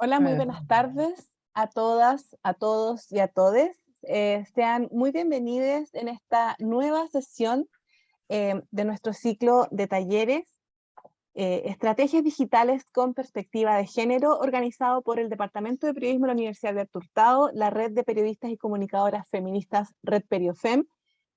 Hola, muy buenas tardes a todas, a todos y a todes. Sean muy bienvenidos en esta nueva sesión de nuestro ciclo de talleres, Estrategias Digitales con Perspectiva de Género, organizado por el Departamento de Periodismo de la Universidad de Alberto Hurtado, la Red de Periodistas y Comunicadoras Feministas Red Periofem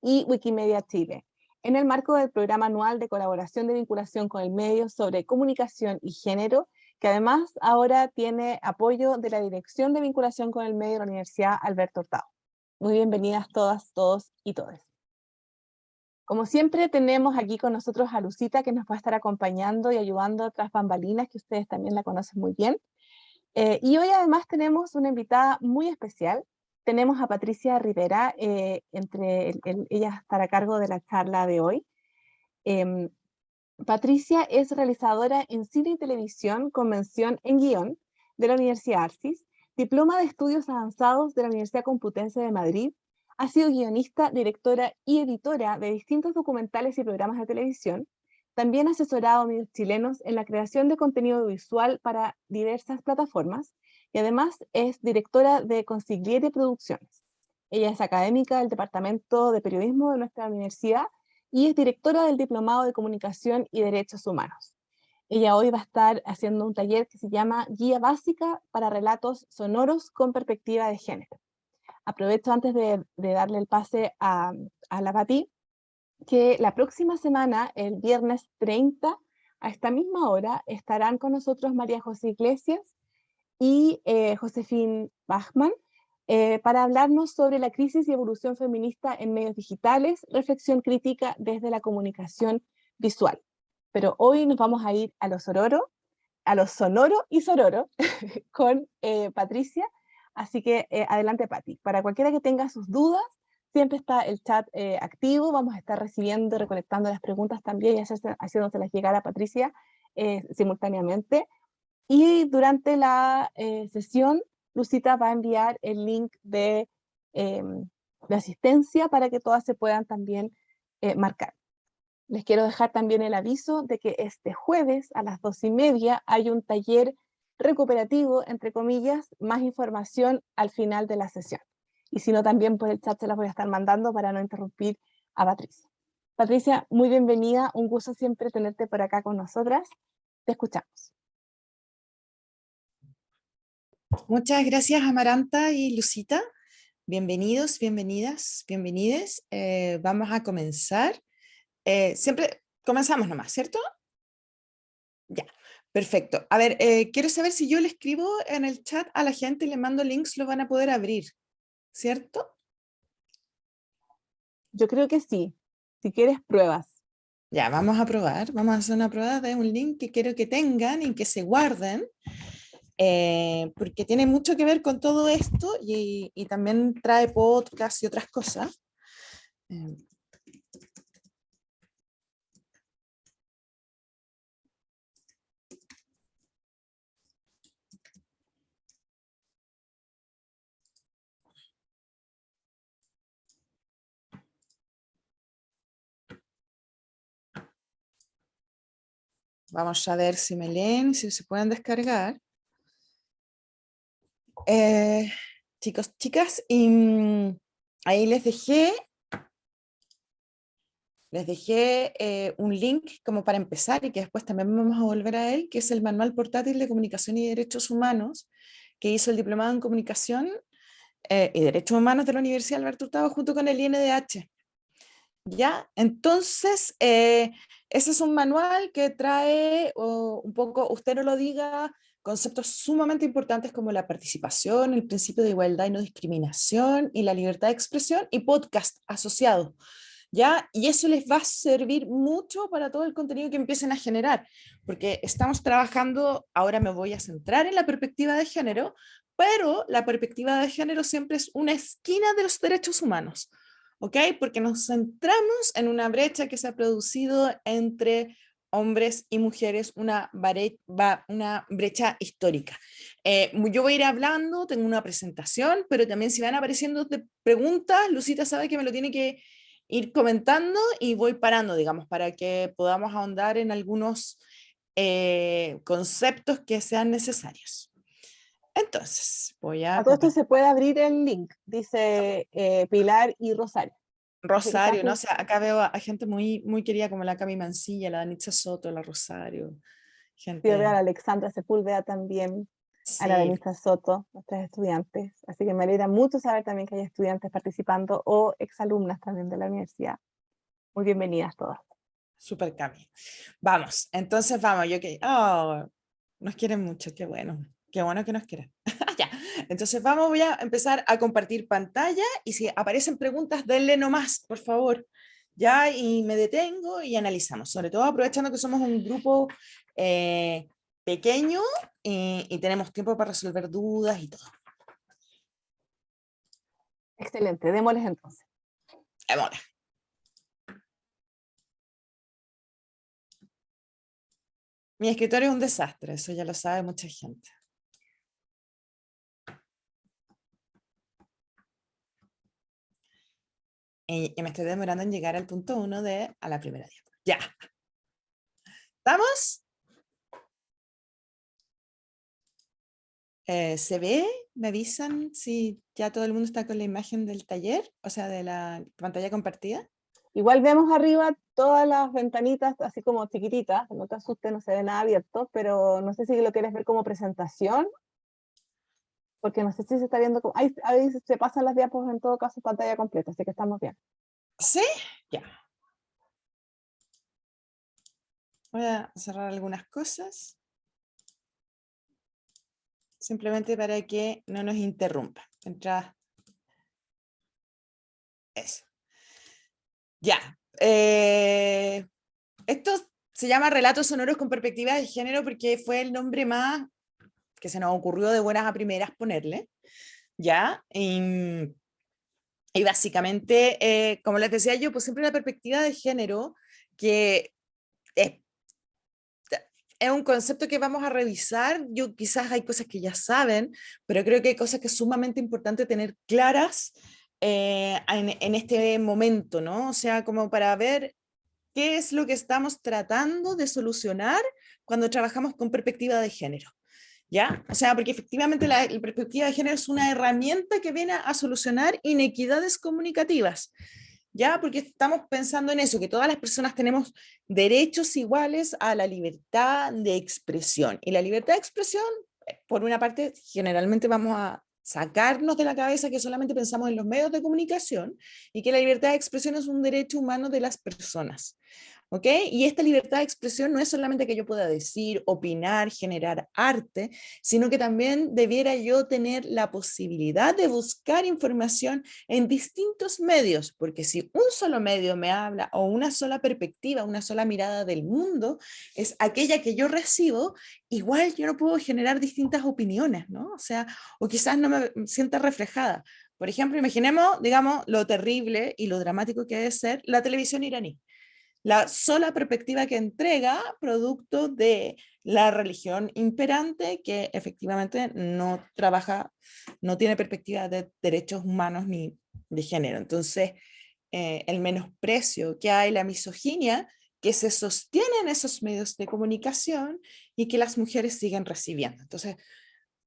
y Wikimedia Chile, en el marco del programa anual de colaboración de vinculación con el medio sobre comunicación y género, que además ahora tiene apoyo de la Dirección de Vinculación con el Medio de la Universidad Alberto Hurtado. Muy bienvenidas todas, todos y todes. Como siempre tenemos aquí con nosotros a Lucita, que nos va a estar acompañando y ayudando tras bambalinas, que ustedes también la conocen muy bien. Y hoy además tenemos una invitada muy especial. Tenemos a Patricia Rivera, ella estará a cargo de la charla de hoy. Em, Patricia es realizadora en cine y televisión con mención en guión de la Universidad Arcis, diploma de estudios avanzados de la Universidad Complutense de Madrid. Ha sido guionista, directora y editora de distintos documentales y programas de televisión. También ha asesorado a medios chilenos en la creación de contenido audiovisual para diversas plataformas y además es directora de Consigliere Producciones. Ella es académica del Departamento de Periodismo de nuestra universidad y es directora del Diplomado de Comunicación y Derechos Humanos. Ella hoy va a estar haciendo un taller que se llama Guía Básica para Relatos Sonoros con Perspectiva de Género. Aprovecho antes de darle el pase a la Pati, que la próxima semana, el viernes 30, a esta misma hora, estarán con nosotros María José Iglesias y Josefín Bachmann, para hablarnos sobre la crisis y evolución feminista en medios digitales, reflexión crítica desde la comunicación visual. Pero hoy nos vamos a ir a lo sororo, a lo sonoro y sororo con Patricia. Así que adelante, Pati. Para cualquiera que tenga sus dudas, siempre está el chat activo. Vamos a estar recibiendo, recolectando las preguntas también y haciéndoselas llegar a Patricia simultáneamente. Y durante la sesión, Lucita va a enviar el link de asistencia para que todas se puedan también marcar. Les quiero dejar también el aviso de que este jueves a las 2:30 hay un taller recuperativo, entre comillas, más información al final de la sesión. Y si no, también por el chat se las voy a estar mandando para no interrumpir a Patricia. Patricia, muy bienvenida, un gusto siempre tenerte por acá con nosotras. Te escuchamos. Muchas gracias, Amaranta y Lucita. Bienvenidos, bienvenidas, bienvenides. Vamos a comenzar. Siempre comenzamos nomás, ¿cierto? Ya, perfecto. A ver, quiero saber si yo le escribo en el chat a la gente y le mando links, lo van a poder abrir, ¿cierto? Yo creo que sí. Si quieres, pruebas. Ya, vamos a probar. Vamos a hacer una prueba de un link que quiero que tengan y que se guarden. Porque tiene mucho que ver con todo esto y también trae podcast y otras cosas. Vamos a ver si me leen, si se pueden descargar. Chicos, chicas, y ahí les dejé un link como para empezar y que después también vamos a volver a él, que es el Manual Portátil de Comunicación y Derechos Humanos, que hizo el Diplomado en Comunicación y Derechos Humanos de la Universidad Alberto Hurtado junto con el INDH. ¿Ya? Entonces, ese es un manual que trae un poco, usted no lo diga, conceptos sumamente importantes como la participación, el principio de igualdad y no discriminación y la libertad de expresión y podcast asociado. ¿Ya? Y eso les va a servir mucho para todo el contenido que empiecen a generar, porque estamos trabajando, ahora me voy a centrar en la perspectiva de género, pero la perspectiva de género siempre es una esquina de los derechos humanos. ¿Ok? Porque nos centramos en una brecha que se ha producido entre hombres y mujeres, una brecha histórica. Yo voy a ir hablando, tengo una presentación, pero también si van apareciendo preguntas, Lucita sabe que me lo tiene que ir comentando y voy parando, digamos, para que podamos ahondar en algunos conceptos que sean necesarios. Entonces, voy a A todo esto compartir. se puede abrir el link, dice Pilar y Rosario. Así que Rosario, ¿no? O casi, sea, acá veo a gente muy, muy querida como la Cami Mancilla, la Danitza Soto, la Rosario. sí, veo a la Gente, Alexandra Sepúlveda también, a la sí, Denisa Soto, nuestras estudiantes. Así que me alegra mucho saber también que hay estudiantes participando o exalumnas también de la universidad. Muy bienvenidas todas. súper Cami. Vamos, entonces vamos, yo que, oh, nos quieren mucho, qué bueno que nos quieren. Ya, entonces vamos, voy a empezar a compartir pantalla y si aparecen preguntas, denle nomás, por favor. Ya, y me detengo y analizamos, sobre todo aprovechando que somos un grupo eh, pequeño y tenemos tiempo para resolver dudas y todo. Excelente, démosles entonces. Démosle. Mi escritorio es un desastre, eso ya lo sabe mucha gente. Y me estoy demorando en llegar al punto 1 de a la primera diapositiva. Ya. ¿Estamos? ¿Se ve? ¿Me avisan si ya todo el mundo está con la imagen del taller? O sea, de la pantalla compartida. Igual vemos arriba todas las ventanitas así como chiquititas, no te asustes, no se ve nada abierto, pero no sé si lo quieres ver como presentación, porque no sé si se está viendo, ahí se pasan las diapos en todo caso pantalla completa, así que estamos bien. ¿Sí? Ya. Voy a cerrar algunas cosas. Simplemente para que no nos interrumpa. Mientras... Eso. Ya. Esto se llama Relatos Sonoros con Perspectiva de Género porque fue el nombre más que se nos ocurrió de buenas a primeras ponerle. ¿Ya? Y básicamente, como les decía yo, pues siempre la perspectiva de género, que es, es un concepto que vamos a revisar. Yo quizás hay cosas que ya saben, pero creo que hay cosas que es sumamente importante tener claras en este momento, ¿no? O sea, como para ver qué es lo que estamos tratando de solucionar cuando trabajamos con perspectiva de género. ¿Ya? O sea, porque efectivamente la perspectiva de género es una herramienta que viene a solucionar inequidades comunicativas. ¿Ya? Porque estamos pensando en eso, que todas las personas tenemos derechos iguales a la libertad de expresión. Y la libertad de expresión, por una parte, generalmente vamos a sacarnos de la cabeza que solamente pensamos en los medios de comunicación y que la libertad de expresión es un derecho humano de las personas. ¿Ok? Y esta libertad de expresión no es solamente que yo pueda decir, opinar, generar arte, sino que también debiera yo tener la posibilidad de buscar información en distintos medios, porque si un solo medio me habla o una sola perspectiva, una sola mirada del mundo es aquella que yo recibo, igual yo no puedo generar distintas opiniones, ¿no? O sea, o quizás no me sienta reflejada. Por ejemplo, imaginemos, digamos, lo terrible y lo dramático que debe ser la televisión iraní. La sola perspectiva que entrega producto de la religión imperante que efectivamente no trabaja, no tiene perspectiva de derechos humanos ni de género. Entonces, el menosprecio que hay, la misoginia que se sostiene en esos medios de comunicación y que las mujeres siguen recibiendo. Entonces,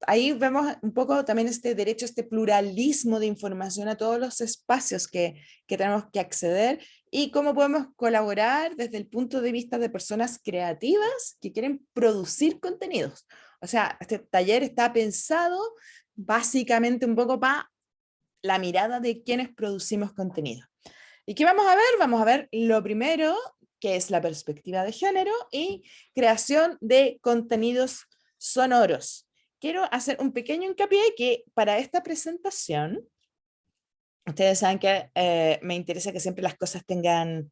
ahí vemos un poco también este derecho, este pluralismo de información a todos los espacios que tenemos que acceder y cómo podemos colaborar desde el punto de vista de personas creativas que quieren producir contenidos. O sea, este taller está pensado básicamente un poco para la mirada de quienes producimos contenido. ¿Y qué vamos a ver? Vamos a ver lo primero, que es la perspectiva de género y creación de contenidos sonoros. Quiero hacer un pequeño hincapié que para esta presentación, ustedes saben que me interesa que siempre las cosas tengan,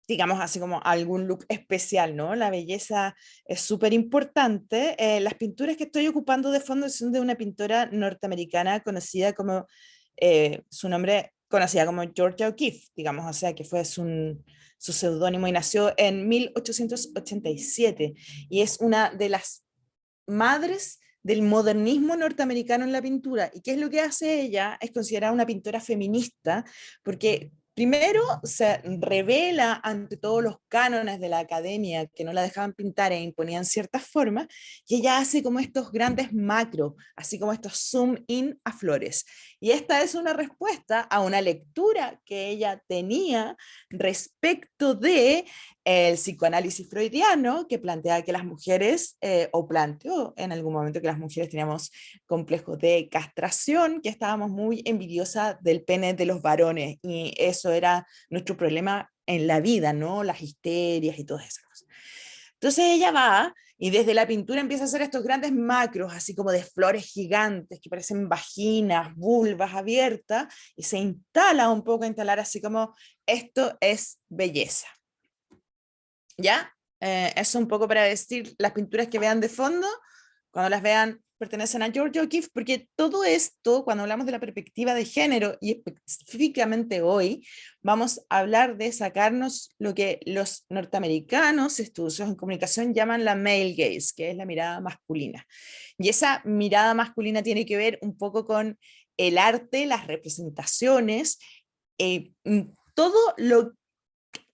digamos así como algún look especial, ¿no? La belleza es súper importante. Las pinturas que estoy ocupando de fondo son de una pintora norteamericana conocida como, su nombre, conocida como Georgia O'Keeffe, digamos, o sea, que fue su seudónimo y nació en 1887 y es una de las madres del modernismo norteamericano en la pintura. ¿Y qué es lo que hace ella? Es considerada una pintora feminista porque Primero se revela ante todos los cánones de la academia que no la dejaban pintar e imponían ciertas formas, y ella hace como estos grandes macros, así como estos zoom in a flores. Y esta es una respuesta a una lectura que ella tenía respecto de el psicoanálisis freudiano, que plantea que las mujeres, o planteó en algún momento que las mujeres teníamos complejos de castración, que estábamos muy envidiosas del pene de los varones, y eso era nuestro problema en la vida, ¿no? Las histerias y todas esas cosas. Entonces ella va y desde la pintura empieza a hacer estos grandes macros, así como de flores gigantes que parecen vaginas, vulvas abiertas, y se instala un poco a instalar así como esto es belleza. ¿Ya? Eso un poco para decir las pinturas que vean de fondo, cuando las vean pertenecen a Georgia O'Keeffe, porque todo esto, cuando hablamos de la perspectiva de género, y específicamente hoy, vamos a hablar de sacarnos lo que los norteamericanos, estudiosos en comunicación, llaman la male gaze, que es la mirada masculina. Y esa mirada masculina tiene que ver un poco con el arte, las representaciones, todo lo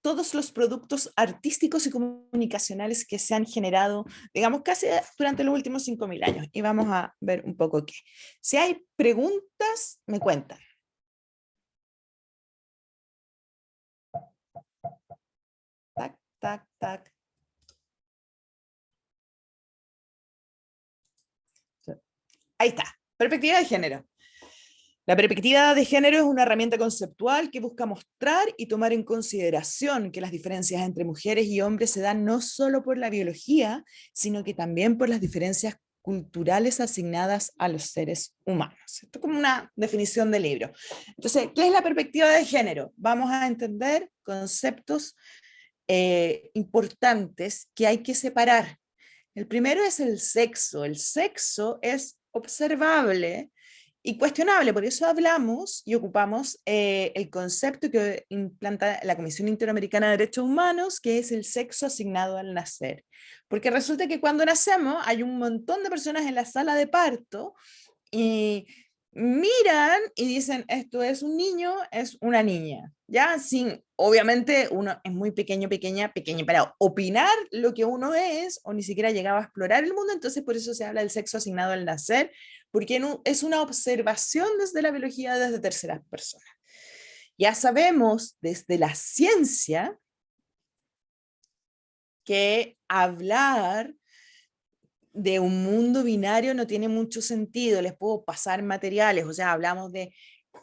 todos los productos artísticos y comunicacionales que se han generado, digamos, casi durante los últimos 5.000 años. Y vamos a ver un poco qué. Si hay preguntas, me cuentan. Tac, tac, tac. Ahí está, perspectiva de género. La perspectiva de género es una herramienta conceptual que busca mostrar y tomar en consideración que las diferencias entre mujeres y hombres se dan no solo por la biología, sino que también por las diferencias culturales asignadas a los seres humanos. Esto es como una definición del libro. Entonces, ¿qué es la perspectiva de género? Vamos a entender conceptos importantes que hay que separar. El primero es el sexo. El sexo es observable y cuestionable, por eso hablamos y ocupamos el concepto que implanta la Comisión Interamericana de Derechos Humanos, que es el sexo asignado al nacer. Porque resulta que cuando nacemos hay un montón de personas en la sala de parto y miran y dicen, esto es un niño, es una niña, ya, sin, obviamente uno es muy pequeño, pequeña para opinar lo que uno es, o ni siquiera llegaba a explorar el mundo, entonces por eso se habla del sexo asignado al nacer, porque no, es una observación desde la biología, desde terceras personas. Ya sabemos desde la ciencia que hablar de un mundo binario no tiene mucho sentido, les puedo pasar materiales, o sea, hablamos de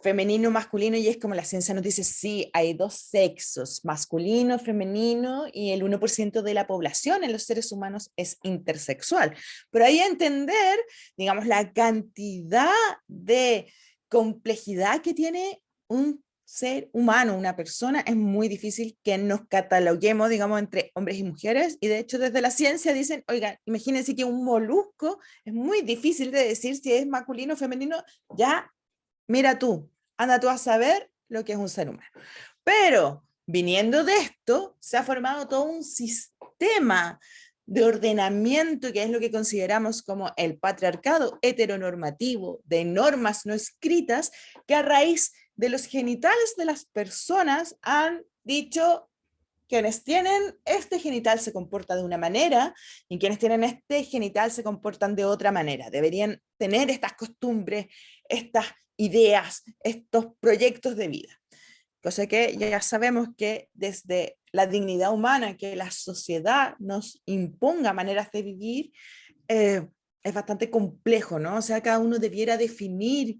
femenino, masculino, y es como la ciencia nos dice, sí, hay dos sexos, masculino, femenino, y el 1% de la población en los seres humanos es intersexual. Pero ahí entender, digamos, la cantidad de complejidad que tiene un ser humano, una persona, es muy difícil que nos cataloguemos, digamos, entre hombres y mujeres, y de hecho desde la ciencia dicen, oigan, imagínense que un molusco es muy difícil de decir si es masculino o femenino, ya, mira tú, anda tú a saber lo que es un ser humano. Pero, viniendo de esto, se ha formado todo un sistema de ordenamiento, que es lo que consideramos como el patriarcado heteronormativo, de normas no escritas, que a raíz de los genitales de las personas han dicho, quienes tienen este genital se comporta de una manera y quienes tienen este genital se comportan de otra manera. Deberían tener estas costumbres, estas ideas, estos proyectos de vida. Cosa que ya sabemos que desde la dignidad humana, que la sociedad nos imponga maneras de vivir, es bastante complejo, ¿no? O sea, cada uno debiera definir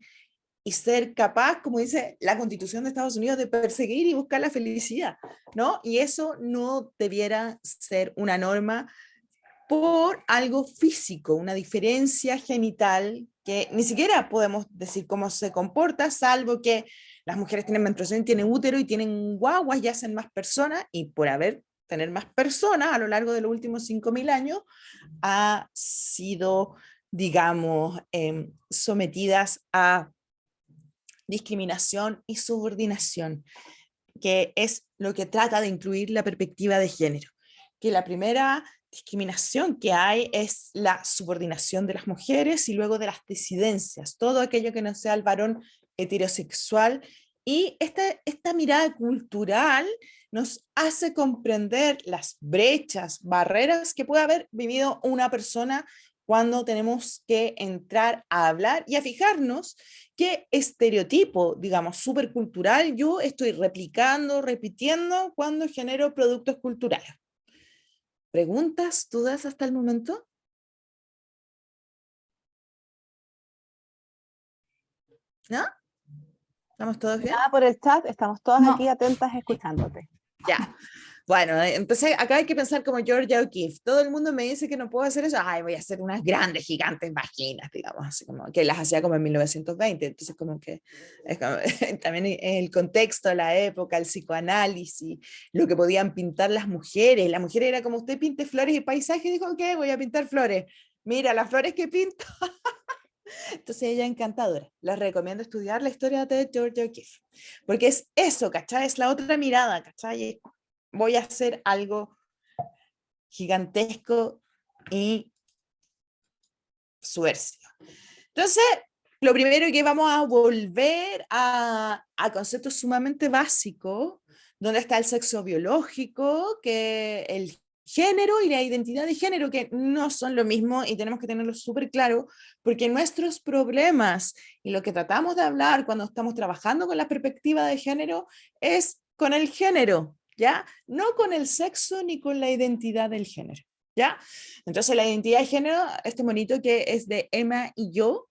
y ser capaz, como dice la Constitución de Estados Unidos, de perseguir y buscar la felicidad, ¿no? Y eso no debiera ser una norma por algo físico, una diferencia genital que ni siquiera podemos decir cómo se comporta, salvo que las mujeres tienen menstruación, tienen útero y tienen guaguas y hacen más personas, y por tener más personas a lo largo de los últimos 5.000 años, ha sido, digamos, sometidas a discriminación y subordinación, que es lo que trata de incluir la perspectiva de género. Que la primera discriminación que hay es la subordinación de las mujeres y luego de las disidencias, todo aquello que no sea el varón heterosexual Y esta mirada cultural nos hace comprender las brechas, barreras que puede haber vivido una persona cuando tenemos que entrar a hablar y a fijarnos qué estereotipo, digamos, supercultural yo estoy replicando, repitiendo cuando genero productos culturales. ¿Preguntas, dudas hasta el momento? ¿No? ¿Estamos todos bien? Nada por el chat, estamos todas aquí No, atentas escuchándote. Ya. Bueno, entonces acá hay que pensar como Georgia O'Keeffe. Todo el mundo me dice que no puedo hacer eso. Ay, voy a hacer unas grandes, gigantes vaginas, digamos, así como que las hacía como en 1920. Entonces, como que es como, también el contexto, la época, el psicoanálisis, lo que podían pintar las mujeres. La mujer era como usted pinte flores y paisajes. Dijo, ok, voy a pintar flores. Mira, las flores que pinto. Entonces ella es encantadora. Les recomiendo estudiar la historia de Georgia O'Keeffe. Porque es eso, ¿cachai? Es la otra mirada, ¿cachai? Voy a hacer algo gigantesco y subversivo. Entonces, lo primero que vamos a volver a conceptos sumamente básicos, donde está el sexo biológico, que el género y la identidad de género, que no son lo mismo y tenemos que tenerlo súper claro, porque nuestros problemas y lo que tratamos de hablar cuando estamos trabajando con la perspectiva de género es con el género, ¿ya? No con el sexo ni con la identidad del género, ¿ya? Entonces la identidad de género, este monito que es de Emma y yo,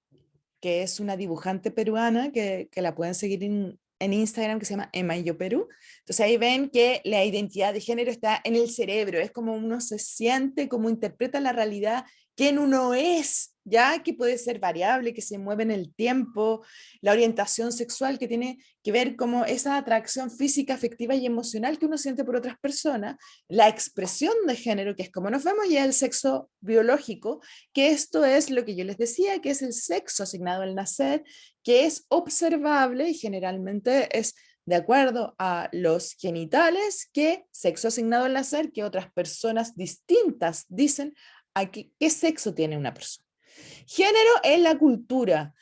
que es una dibujante peruana que la pueden seguir en Instagram, que se llama Emma y yo Perú. Entonces ahí ven que la identidad de género está en el cerebro, es como uno se siente, cómo interpreta la realidad, quién uno es, ya que puede ser variable, que se mueve en el tiempo, la orientación sexual que tiene que ver como esa atracción física, afectiva y emocional que uno siente por otras personas, la expresión de género, que es como nos vemos, y el sexo biológico, que esto es lo que yo les decía, que es el sexo asignado al nacer, que es observable y generalmente es de acuerdo a los genitales, que sexo asignado al nacer, que otras personas distintas dicen a qué sexo tiene una persona. Género es la cultura,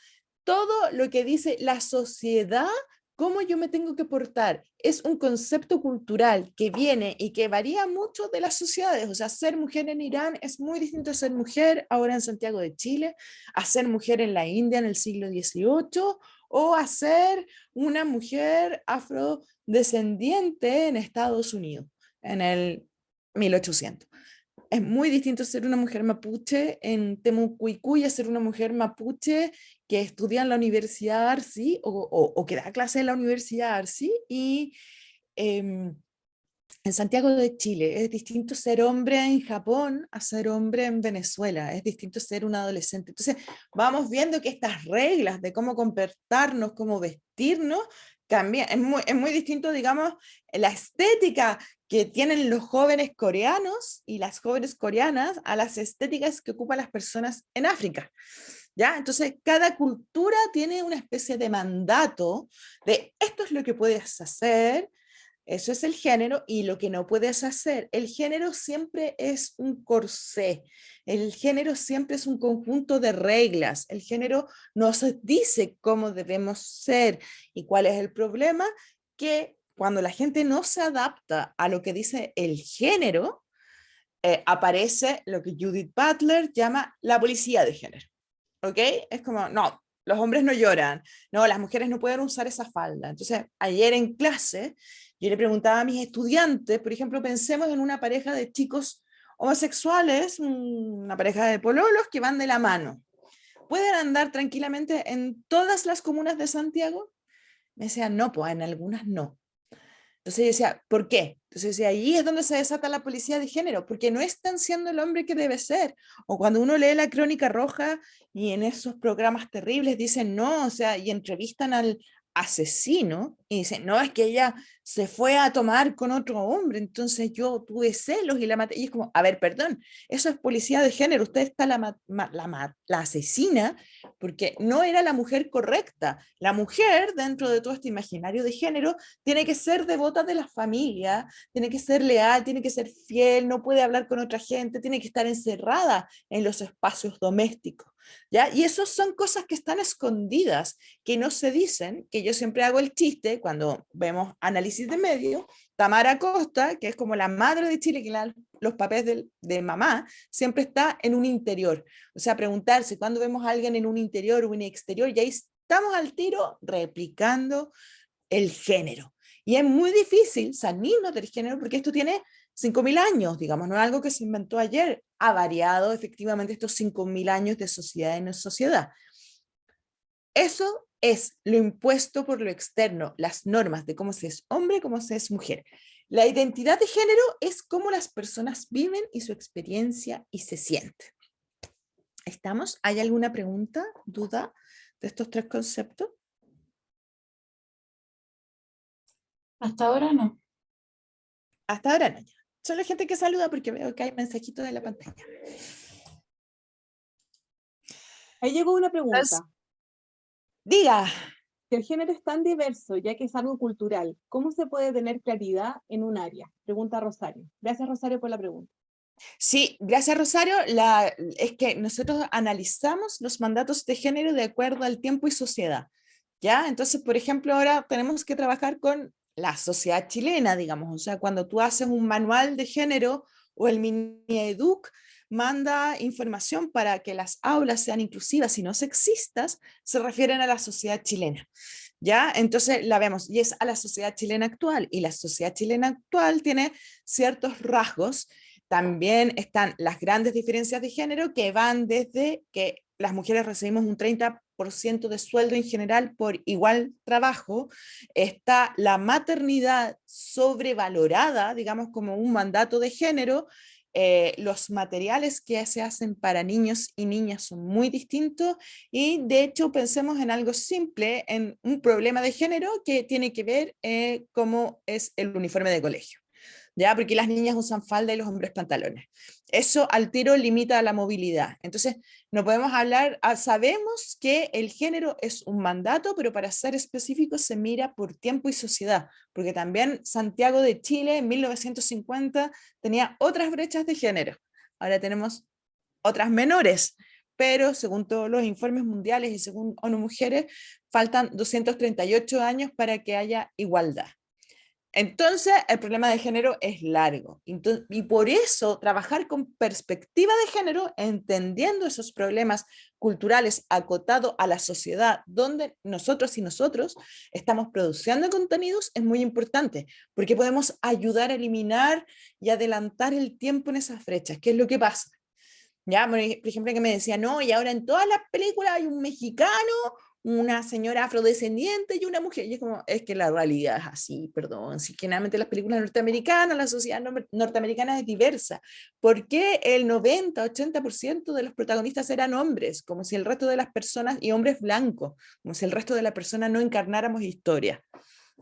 todo lo que dice la sociedad, cómo yo me tengo que portar, es un concepto cultural que viene y que varía mucho de las sociedades. O sea, ser mujer en Irán es muy distinto a ser mujer ahora en Santiago de Chile, a ser mujer en la India en el siglo XVIII o a ser una mujer afrodescendiente en Estados Unidos en el 1800. Es muy distinto ser una mujer mapuche en Temucuicú a ser una mujer mapuche que estudia en la Universidad Arci o que da clase en la Universidad Arci y en Santiago de Chile. Es distinto ser hombre en Japón a ser hombre en Venezuela. Es distinto ser un adolescente. Entonces, vamos viendo que estas reglas de cómo comportarnos, cómo vestirnos, cambian. Es muy distinto, digamos, la estética que tienen los jóvenes coreanos y las jóvenes coreanas a las estéticas que ocupan las personas en África. ¿Ya? Entonces, cada cultura tiene una especie de mandato de esto es lo que puedes hacer, eso es el género y lo que no puedes hacer. El género siempre es un corsé, el género siempre es un conjunto de reglas, el género nos dice cómo debemos ser y cuál es el problema, que cuando la gente no se adapta a lo que dice el género, aparece lo que Judith Butler llama la policía de género. ¿Ok? Es como, no, los hombres no lloran, no, las mujeres no pueden usar esa falda. Entonces, ayer en clase, yo le preguntaba a mis estudiantes, por ejemplo, pensemos en una pareja de chicos homosexuales, una pareja de pololos que van de la mano. ¿Pueden andar tranquilamente en todas las comunas de Santiago? Me decían, no, pues en algunas no. Entonces yo decía, ¿por qué? Entonces decía, ahí es donde se desata la policía de género, porque no están siendo el hombre que debe ser. O cuando uno lee la Crónica Roja y en esos programas terribles dicen, no, o sea, y entrevistan al asesino y dicen, no, es que ella se fue a tomar con otro hombre, entonces yo tuve celos y la maté. Y es como, a ver, perdón, eso es policía de género, usted está la asesina porque no era la mujer correcta. La mujer, dentro de todo este imaginario de género, tiene que ser devota de la familia, tiene que ser leal, tiene que ser fiel, no puede hablar con otra gente, tiene que estar encerrada en los espacios domésticos. ¿Ya? Y eso son cosas que están escondidas, que no se dicen, que yo siempre hago el chiste cuando vemos análisis de medios. Tamara Costa, que es como la madre de Chile, que le da los papeles de mamá, siempre está en un interior. O sea, preguntarse cuando vemos a alguien en un interior o un exterior, y ahí estamos al tiro replicando el género. Y es muy difícil salirnos del género porque esto tiene 5.000 años, digamos, no es algo que se inventó ayer, ha variado efectivamente estos 5.000 años de sociedad en sociedad. Eso es lo impuesto por lo externo, las normas de cómo se es hombre, cómo se es mujer. La identidad de género es cómo las personas viven y su experiencia y se sienten. ¿Estamos? ¿Hay alguna pregunta, duda de estos tres conceptos? Hasta ahora no. Hasta ahora no. Solo gente que saluda porque veo que hay mensajitos en la pantalla. Ahí llegó una pregunta. Entonces, diga. Si el género es tan diverso, ya que es algo cultural, ¿cómo se puede tener claridad en un área? Pregunta Rosario. Gracias, Rosario, por la pregunta. Sí, gracias Rosario. Es que nosotros analizamos los mandatos de género de acuerdo al tiempo y sociedad. ¿Ya? Entonces, por ejemplo, ahora tenemos que trabajar con la sociedad chilena, digamos. O sea, cuando tú haces un manual de género o el Mineduc manda información para que las aulas sean inclusivas y no sexistas, se refieren a la sociedad chilena. ¿Ya? Entonces la vemos, y es a la sociedad chilena actual, y la sociedad chilena actual tiene ciertos rasgos. También están las grandes diferencias de género que van desde que las mujeres recibimos un 30% de sueldo en general por igual trabajo, está la maternidad sobrevalorada, digamos como un mandato de género, los materiales que se hacen para niños y niñas son muy distintos y de hecho pensemos en algo simple, en un problema de género que tiene que ver cómo es el uniforme de colegio. ¿Ya? Porque las niñas usan falda y los hombres pantalones. Eso al tiro limita la movilidad. Entonces, no podemos hablar, sabemos que el género es un mandato, pero para ser específico se mira por tiempo y sociedad, porque también Santiago de Chile en 1950 tenía otras brechas de género. Ahora tenemos otras menores, pero según todos los informes mundiales y según ONU Mujeres, faltan 238 años para que haya igualdad. Entonces, el problema de género es largo. Y por eso, trabajar con perspectiva de género, entendiendo esos problemas culturales acotados a la sociedad donde nosotros y nosotros estamos produciendo contenidos, es muy importante, porque podemos ayudar a eliminar y adelantar el tiempo en esas brechas. ¿Qué es lo que pasa? Ya, por ejemplo, que me decía, no, y ahora en todas las películas hay un mexicano, una señora afrodescendiente y una mujer. Y es como, es que la realidad es así, perdón. Si generalmente las películas norteamericanas, la sociedad norteamericana es diversa. ¿Por qué el 90-80% de los protagonistas eran hombres? Como si el resto de las personas, y hombres blancos, como si el resto de las personas no encarnáramos historia.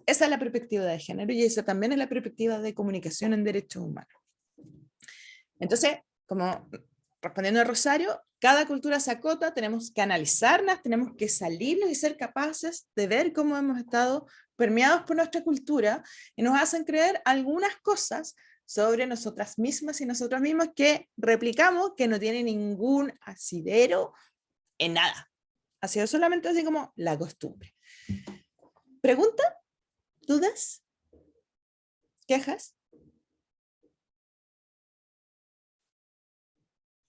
Esa es la perspectiva de género y esa también es la perspectiva de comunicación en derechos humanos. Entonces, como respondiendo a Rosario, cada cultura se acota, tenemos que analizarlas, tenemos que salirnos y ser capaces de ver cómo hemos estado permeados por nuestra cultura y nos hacen creer algunas cosas sobre nosotras mismas y nosotros mismos que replicamos, que no tienen ningún asidero en nada. Ha sido solamente así como la costumbre. ¿Pregunta? ¿Dudas? ¿Quejas?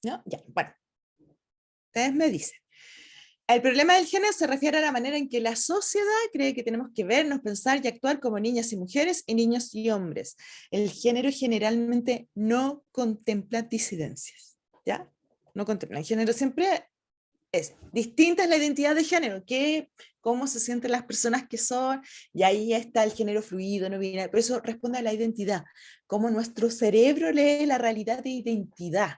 ¿No? Ya, bueno. Ustedes me dicen. El problema del género se refiere a la manera en que la sociedad cree que tenemos que vernos, pensar y actuar como niñas y mujeres y niños y hombres. El género generalmente no contempla disidencias, ¿ya? No contempla. El género siempre es distinta, es la identidad de género, cómo se sienten las personas que son, y ahí está el género fluido, no binario, pero eso responde a la identidad, cómo nuestro cerebro lee la realidad de identidad,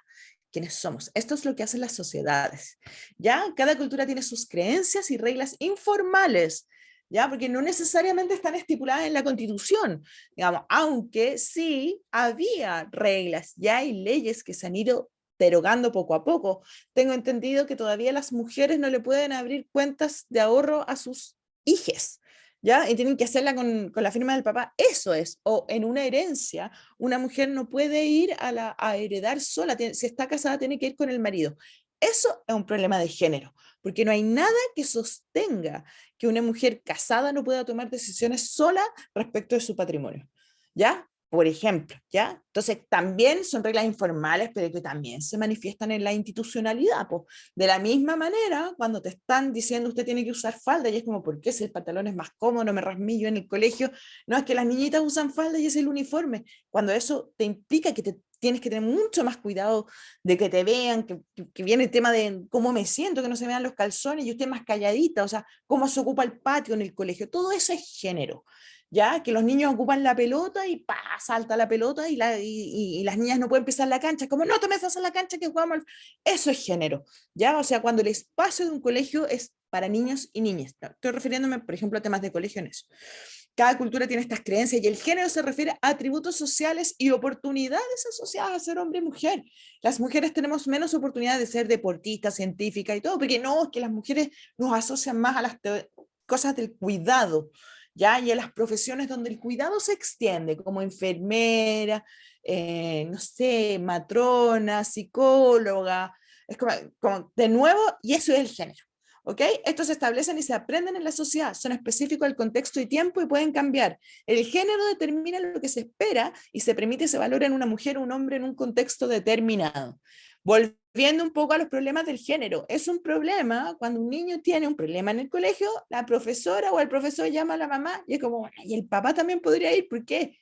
quiénes somos. Esto es lo que hacen las sociedades, ¿ya? Cada cultura tiene sus creencias y reglas informales, ¿ya? Porque no necesariamente están estipuladas en la Constitución, digamos, aunque sí había reglas, ya hay leyes que se han ido derogando poco a poco. Tengo entendido que todavía las mujeres no le pueden abrir cuentas de ahorro a sus hijes, ¿ya? Y tienen que hacerla con la firma del papá. Eso es, o en una herencia, una mujer no puede ir a heredar sola, si está casada tiene que ir con el marido. eso es un problema de género, porque no hay nada que sostenga que una mujer casada no pueda tomar decisiones sola respecto de su patrimonio, ¿ya? Por ejemplo, ¿ya? Entonces también son reglas informales, pero que también se manifiestan en la institucionalidad, pues. De la misma manera, cuando te están diciendo usted tiene que usar falda, y es como, ¿por qué si el pantalón es más cómodo, no me rasmillo en el colegio? No, es que las niñitas usan falda y es el uniforme. Cuando eso te implica que te tienes que tener mucho más cuidado de que te vean, que viene el tema de cómo me siento, que no se vean los calzones y usted más calladita, o sea, cómo se ocupa el patio en el colegio, todo eso es género. ¿Ya? Que los niños ocupan la pelota y ¡pa! Salta la pelota y las niñas no pueden pisar la cancha, como no te metas en la cancha que jugamos. Eso es género, ¿ya? O sea, cuando el espacio de un colegio es para niños y niñas. ¿No? Estoy refiriéndome, por ejemplo, a temas de colegio en eso. Cada cultura tiene estas creencias y el género se refiere a atributos sociales y oportunidades asociadas a ser hombre y mujer. Las mujeres tenemos menos oportunidades de ser deportistas, científicas y todo, porque no, es que las mujeres nos asocian más a las cosas del cuidado, ¿ya? Y a las profesiones donde el cuidado se extiende, como enfermera, no sé, matrona, psicóloga, es como de nuevo, y eso es el género. ¿Ok? Estos se establecen y se aprenden en la sociedad, son específicos del contexto y tiempo y pueden cambiar. El género determina lo que se espera y se permite se valora en una mujer o un hombre en un contexto determinado. Volviendo un poco a los problemas del género, es un problema cuando un niño tiene un problema en el colegio, la profesora o el profesor llama a la mamá y es como, bueno, y el papá también podría ir, ¿por qué?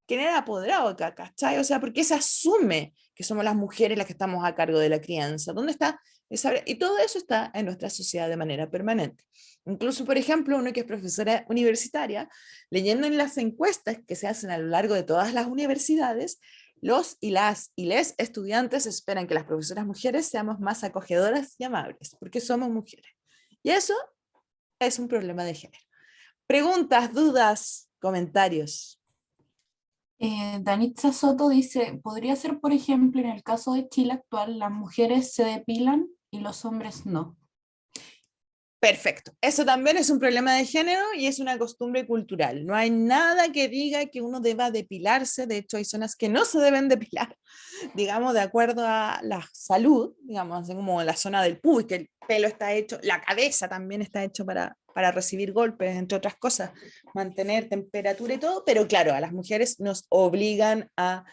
¿Quién era apoderado acá? ¿Cachai? O sea, ¿por qué se asume que somos las mujeres las que estamos a cargo de la crianza? ¿Dónde está esa? Y todo eso está en nuestra sociedad de manera permanente. Incluso, por ejemplo, uno que es profesora universitaria, leyendo en las encuestas que se hacen a lo largo de todas las universidades, los y les estudiantes esperan que las profesoras mujeres seamos más acogedoras y amables, porque somos mujeres. Y eso es un problema de género. Preguntas, dudas, comentarios. Danitza Soto dice, podría ser, por ejemplo, en el caso de Chile actual, las mujeres se depilan y los hombres no. Perfecto. Eso también es un problema de género y es una costumbre cultural. No hay nada que diga que uno deba depilarse. De hecho, hay zonas que no se deben depilar, digamos, de acuerdo a la salud, digamos, como la zona del pubis, que el pelo está hecho, la cabeza también está hecho para recibir golpes, entre otras cosas, mantener temperatura y todo, pero claro, a las mujeres nos obligan a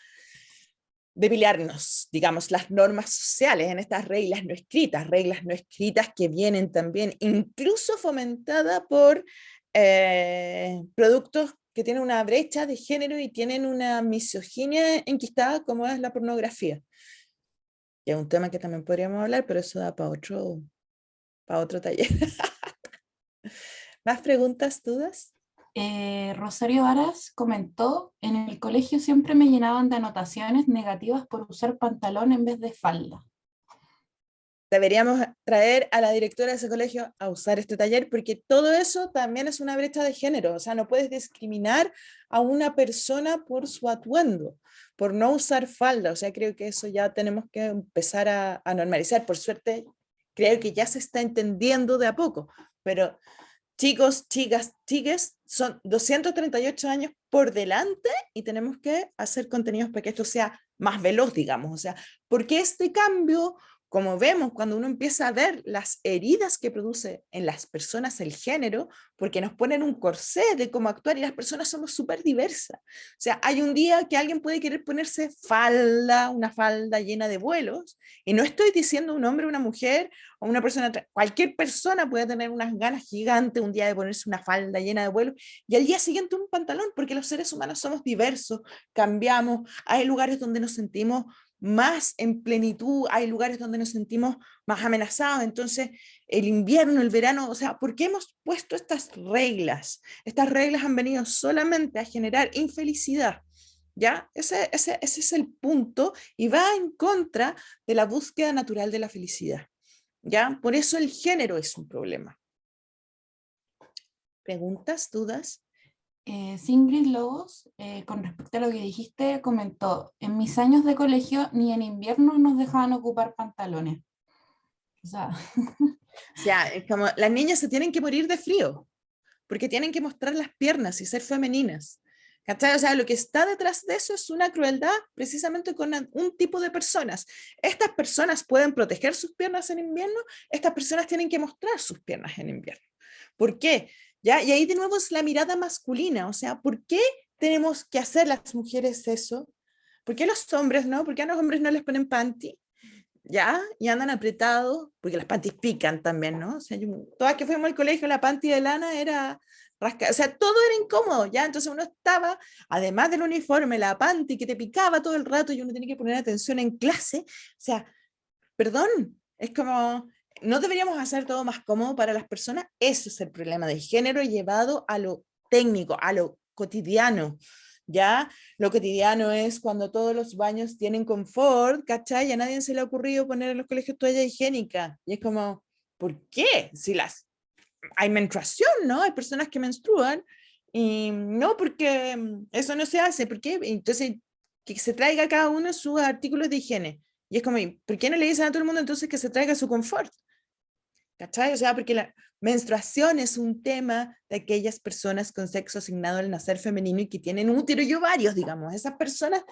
depilarnos, digamos, las normas sociales en estas reglas no escritas que vienen también incluso fomentadas por productos que tienen una brecha de género y tienen una misoginia enquistada como es la pornografía. Y es un tema que también podríamos hablar, pero eso da para otro taller. ¿Más preguntas, dudas? Rosario Varas comentó, en el colegio siempre me llenaban de anotaciones negativas por usar pantalón en vez de falda. Deberíamos traer a la directora de ese colegio a usar este taller porque todo eso también es una brecha de género, o sea, no puedes discriminar a una persona por su atuendo, por no usar falda, o sea, creo que eso ya tenemos que empezar a normalizar, por suerte creo que ya se está entendiendo de a poco, pero chicos, chicas, chiques, son 238 años por delante y tenemos que hacer contenidos para que esto sea más veloz, digamos, o sea, porque este cambio, como vemos cuando uno empieza a ver las heridas que produce en las personas el género, porque nos ponen un corsé de cómo actuar y las personas somos súper diversas. O sea, hay un día que alguien puede querer ponerse falda, una falda llena de vuelos, y no estoy diciendo un hombre, una mujer o una persona, cualquier persona puede tener unas ganas gigantes un día de ponerse una falda llena de vuelos y al día siguiente un pantalón, porque los seres humanos somos diversos, cambiamos, hay lugares donde nos sentimos más en plenitud, hay lugares donde nos sentimos más amenazados, entonces el invierno, el verano, o sea, ¿por qué hemos puesto estas reglas? Estas reglas han venido solamente a generar infelicidad, ¿ya? Ese es el punto y va en contra de la búsqueda natural de la felicidad, ¿ya? Por eso el género es un problema. ¿Preguntas, dudas? Singrid Lobos, con respecto a lo que dijiste, comentó, en mis años de colegio ni en invierno nos dejaban ocupar pantalones. O sea, O sea, es como las niñas se tienen que morir de frío, porque tienen que mostrar las piernas y ser femeninas. ¿Cachai? O sea, lo que está detrás de eso es una crueldad precisamente con un tipo de personas. Estas personas pueden proteger sus piernas en invierno, estas personas tienen que mostrar sus piernas en invierno. ¿Por qué? ¿Ya? Y ahí de nuevo es la mirada masculina, o sea, ¿por qué tenemos que hacer las mujeres eso? ¿Por qué los hombres no? ¿Por qué a los hombres no les ponen panty? ¿Ya? Y andan apretados, porque las panties pican también, ¿no? O sea, todas que fuimos al colegio, la panty de lana era rasca, o sea, todo era incómodo, ¿ya? Entonces uno estaba, además del uniforme, la panty que te picaba todo el rato y uno tenía que poner atención en clase, o sea, perdón, es como, no deberíamos hacer todo más cómodo para las personas, eso es el problema de género llevado a lo técnico, a lo cotidiano, ¿ya? Lo cotidiano es cuando todos los baños tienen confort, ¿cachai? Y a nadie se le ha ocurrido poner en los colegios toalla higiénica, y es como, ¿por qué? Si hay menstruación, ¿no? Hay personas que menstruan, y no, porque eso no se hace, ¿por qué? Entonces, que se traiga cada uno sus artículos de higiene. Y es como, ¿por qué no le dicen a todo el mundo entonces que se traiga su confort? ¿Cachai? O sea, porque la menstruación es un tema de aquellas personas con sexo asignado al nacer femenino y que tienen útero y ovarios, digamos. Esas personas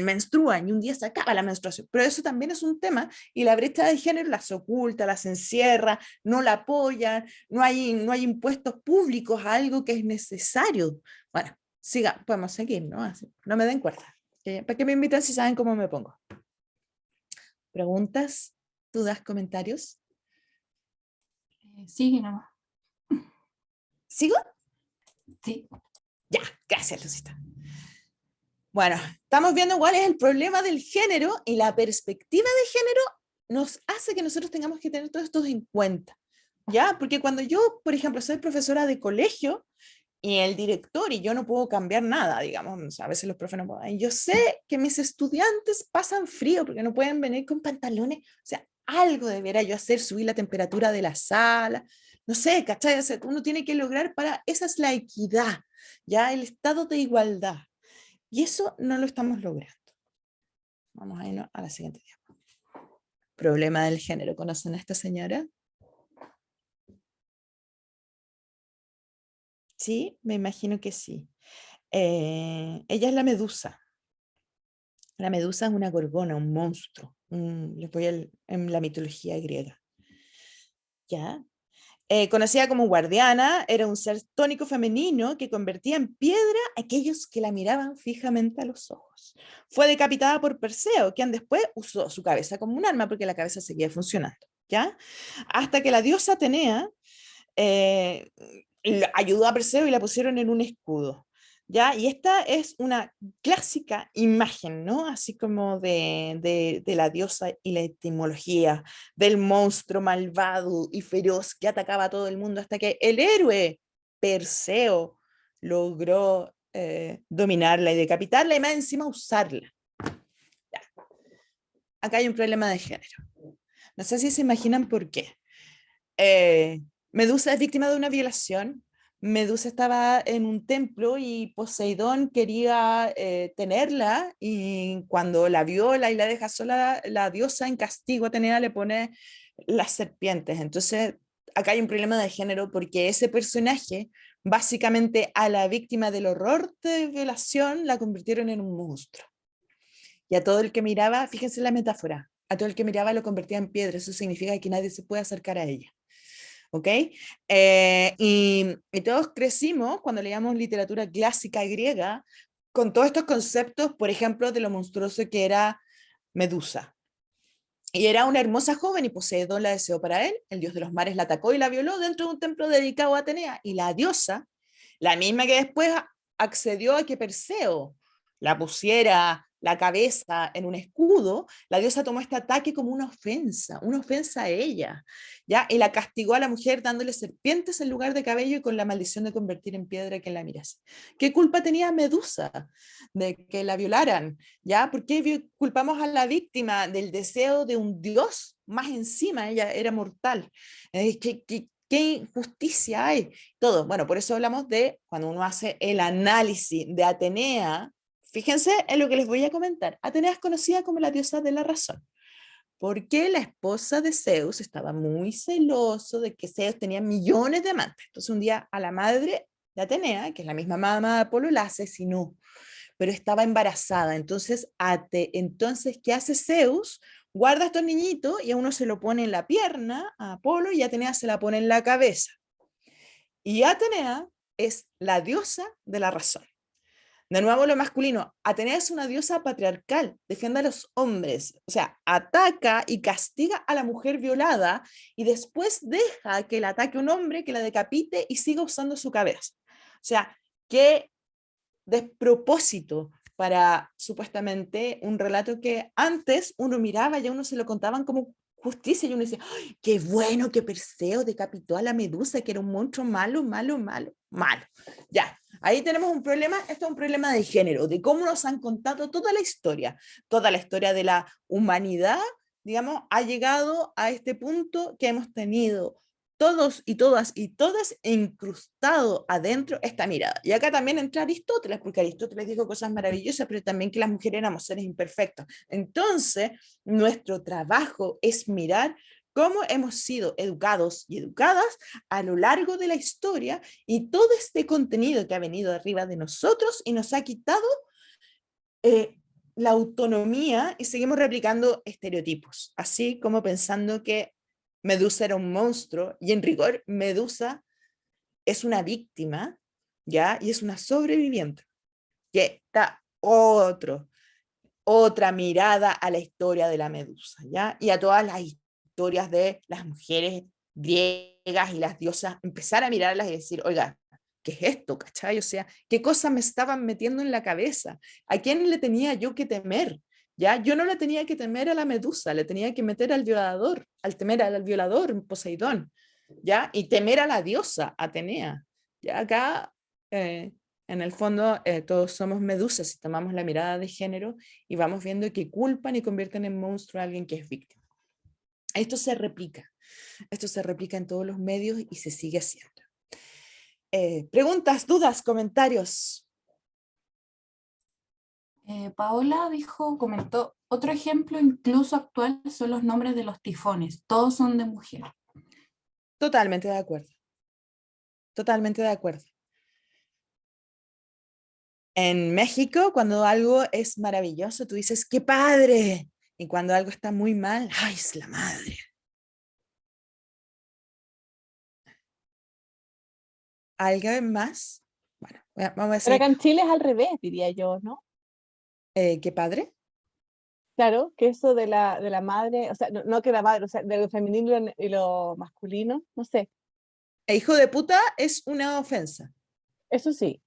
menstruan y un día se acaba la menstruación. Pero eso también es un tema y la brecha de género las oculta, las encierra, no la apoyan, no hay impuestos públicos a algo que es necesario. Bueno, siga, podemos seguir, ¿no? Así, no me den cuerda. ¿Para qué me invitan si saben cómo me pongo? ¿Preguntas? ¿Dudas? ¿Comentarios? Sigue nomás. ¿Sigo? Sí. Ya, gracias, Lucita. Bueno, estamos viendo cuál es el problema del género y la perspectiva de género nos hace que nosotros tengamos que tener todo esto en cuenta, ¿ya? Porque cuando yo, por ejemplo, soy profesora de colegio y el director y yo no puedo cambiar nada, digamos, o sea, a veces los profes no pueden, yo sé que mis estudiantes pasan frío porque no pueden venir con pantalones, o sea, algo debería yo hacer, subir la temperatura de la sala, no sé, ¿cachai? O sea, uno tiene que lograr esa es la equidad, ¿ya? El estado de igualdad. Y eso no lo estamos logrando. Vamos a irnos a la siguiente diapositiva. Problema del género. ¿Conocen a esta señora? Sí, me imagino que sí. Ella es la medusa. La medusa es una gorgona, un monstruo. Les voy en la mitología griega. ¿Ya? Conocida como guardiana, era un ser tónico femenino que convertía en piedra a aquellos que la miraban fijamente a los ojos. Fue decapitada por Perseo, quien después usó su cabeza como un arma porque la cabeza seguía funcionando, ¿ya? Hasta que la diosa Atenea ayudó a Perseo y la pusieron en un escudo. ¿Ya? Y esta es una clásica imagen, ¿no? Así como de la diosa y la etimología, del monstruo malvado y feroz que atacaba a todo el mundo hasta que el héroe Perseo logró dominarla y decapitarla y más encima usarla. Ya. Acá hay un problema de género. No sé si se imaginan por qué. Medusa es víctima de una violación. Medusa estaba en un templo y Poseidón quería tenerla y cuando la viola y la deja sola, la diosa en castigo a Atenea le pone las serpientes. Entonces, acá hay un problema de género porque ese personaje, básicamente a la víctima del horror de violación, la convirtieron en un monstruo. Y a todo el que miraba, fíjense la metáfora, a todo el que miraba lo convertía en piedra. Eso significa que nadie se puede acercar a ella. ¿Ok? Y todos crecimos cuando leíamos literatura clásica griega con todos estos conceptos, por ejemplo, de lo monstruoso que era Medusa. Y era una hermosa joven y Poseidón la deseó para él, el dios de los mares la atacó y la violó dentro de un templo dedicado a Atenea. Y la diosa, la misma que después accedió a que Perseo la pusiera la cabeza en un escudo, la diosa tomó este ataque como una ofensa a ella, ¿ya? Y la castigó a la mujer dándole serpientes en lugar de cabello y con la maldición de convertir en piedra quien la mirase. ¿Qué culpa tenía Medusa de que la violaran? ¿Ya? ¿Por qué culpamos a la víctima del deseo de un dios? Más encima, ella era mortal. ¿Qué injusticia hay? Todo. Bueno, por eso hablamos de cuando uno hace el análisis de Atenea. Fíjense en lo que les voy a comentar. Atenea es conocida como la diosa de la razón, porque la esposa de Zeus estaba muy celoso de que Zeus tenía millones de amantes. Entonces un día a la madre de Atenea, que es la misma mamá de Apolo, la asesinó, pero estaba embarazada. Entonces, ¿qué hace Zeus? Guarda a estos niñitos y a uno se lo pone en la pierna, a Apolo, y Atenea se la pone en la cabeza. Y Atenea es la diosa de la razón. De nuevo lo masculino, Atenea es una diosa patriarcal, defiende a los hombres, o sea, ataca y castiga a la mujer violada y después deja que la ataque un hombre, que la decapite y siga usando su cabeza. O sea, qué despropósito para supuestamente un relato que antes uno miraba y a uno se lo contaban como justicia y uno decía, ¡ay, qué bueno que Perseo decapitó a la Medusa, que era un monstruo malo, malo, malo, malo! Ya, ahí tenemos un problema, esto es un problema de género, de cómo nos han contado toda la historia de la humanidad, digamos, ha llegado a este punto que hemos tenido todos y todas incrustado adentro esta mirada. Y acá también entra Aristóteles, porque Aristóteles dijo cosas maravillosas, pero también que las mujeres éramos seres imperfectos. Entonces, nuestro trabajo es mirar cómo hemos sido educados y educadas a lo largo de la historia y todo este contenido que ha venido arriba de nosotros y nos ha quitado la autonomía y seguimos replicando estereotipos, así como pensando que Medusa era un monstruo y en rigor Medusa es una víctima, ¿ya? Y es una sobreviviente, que da otra mirada a la historia de la Medusa, ¿ya? Y a todas las historias de las mujeres griegas y las diosas, empezar a mirarlas y decir, oiga, ¿qué es esto? ¿Cachai? O sea, ¿qué cosas me estaban metiendo en la cabeza? ¿A quién le tenía yo que temer? ¿Ya? Yo no le tenía que temer a la Medusa, le tenía que meter al violador, temer al violador, Poseidón, ¿ya? Y temer a la diosa, Atenea. Ya acá, en el fondo, todos somos medusas si tomamos la mirada de género y vamos viendo que culpan y convierten en monstruo a alguien que es víctima. Esto se replica en todos los medios y se sigue haciendo. Preguntas, dudas, comentarios. Paola comentó, otro ejemplo incluso actual son los nombres de los tifones, todos son de mujer. Totalmente de acuerdo. Totalmente de acuerdo. En México, cuando algo es maravilloso, tú dices, ¡qué padre! Y cuando algo está muy mal, ¡ay, es la madre! ¿Alguien más? Bueno, vamos a Pero decir, acá en Chile es al revés, diría yo, ¿no? ¿qué padre? Claro, que eso de la madre, o sea, no que la madre, o sea, de lo femenino y lo masculino, no sé, Hijo de puta es una ofensa. eso sí,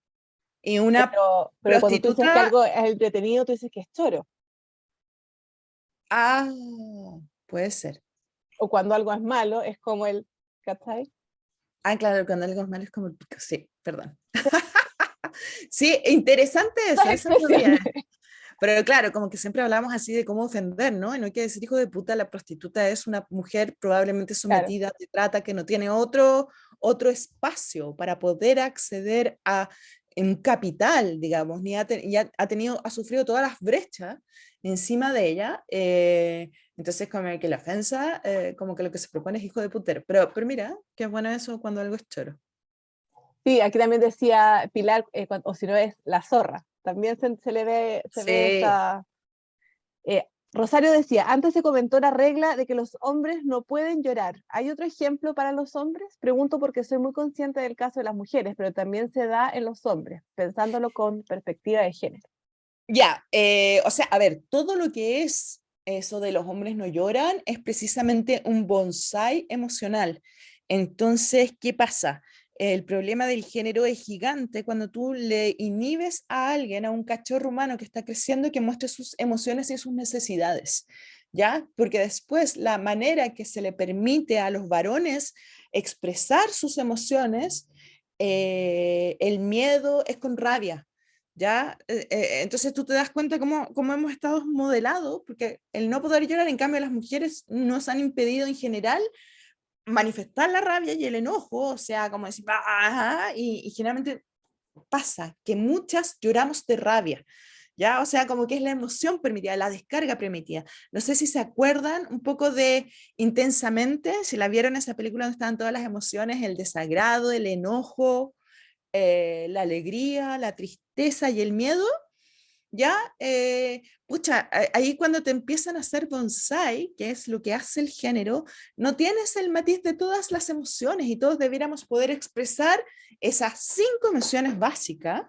Y una pero cuando tú dices que prostituta, algo es entretenido, tú dices que es choro, ah, puede ser. o cuando algo es malo, es como el, ¿cachai? Ah, claro, cuando algo es malo es como el pico, sí, perdón. Sí, interesante Las eso no sabía. expresiones. Pero claro, como que siempre hablamos así de cómo ofender, ¿no? Y no hay que decir hijo de puta, la prostituta es una mujer probablemente Claro, sometida de trata que no tiene otro espacio para poder acceder a un capital, digamos, ni ha sufrido todas las brechas encima de ella. Entonces, como que la ofensa, como que lo que se propone es hijo de putero. Pero mira, qué bueno eso cuando algo es choro. sí, aquí también decía Pilar, o si no es la zorra, también se le ve, se ve Sí. esa... Rosario decía, antes se comentó la regla de que los hombres no pueden llorar. ¿Hay otro ejemplo para los hombres? Pregunto porque soy muy consciente del caso de las mujeres, pero también se da en los hombres, pensándolo con perspectiva de género. Ya, o sea, a ver, todo lo que es eso de los hombres no lloran es precisamente un bonsái emocional. Entonces, ¿qué pasa? El problema del género es gigante cuando tú le inhibes a alguien, a un cachorro humano que está creciendo, que muestre sus emociones y sus necesidades, ¿ya? Porque después la manera que se le permite a los varones expresar sus emociones, el miedo es con rabia. ¿Ya? Entonces tú te das cuenta cómo hemos estado modelados, porque el no poder llorar, en cambio, las mujeres nos han impedido en general manifestar la rabia y el enojo, o sea, como decir, "Ah", y generalmente pasa que muchas lloramos de rabia, ¿ya? O sea, como que es la emoción permitida, la descarga permitida. No sé si se acuerdan un poco de Intensamente, si la vieron esa película donde estaban todas las emociones, el desagrado, el enojo, la alegría, la tristeza y el miedo, ya, pucha, ahí cuando te empiezan a hacer bonsai, que es lo que hace el género, no tienes el matiz de todas las emociones y todos debiéramos poder expresar esas 5 emociones básicas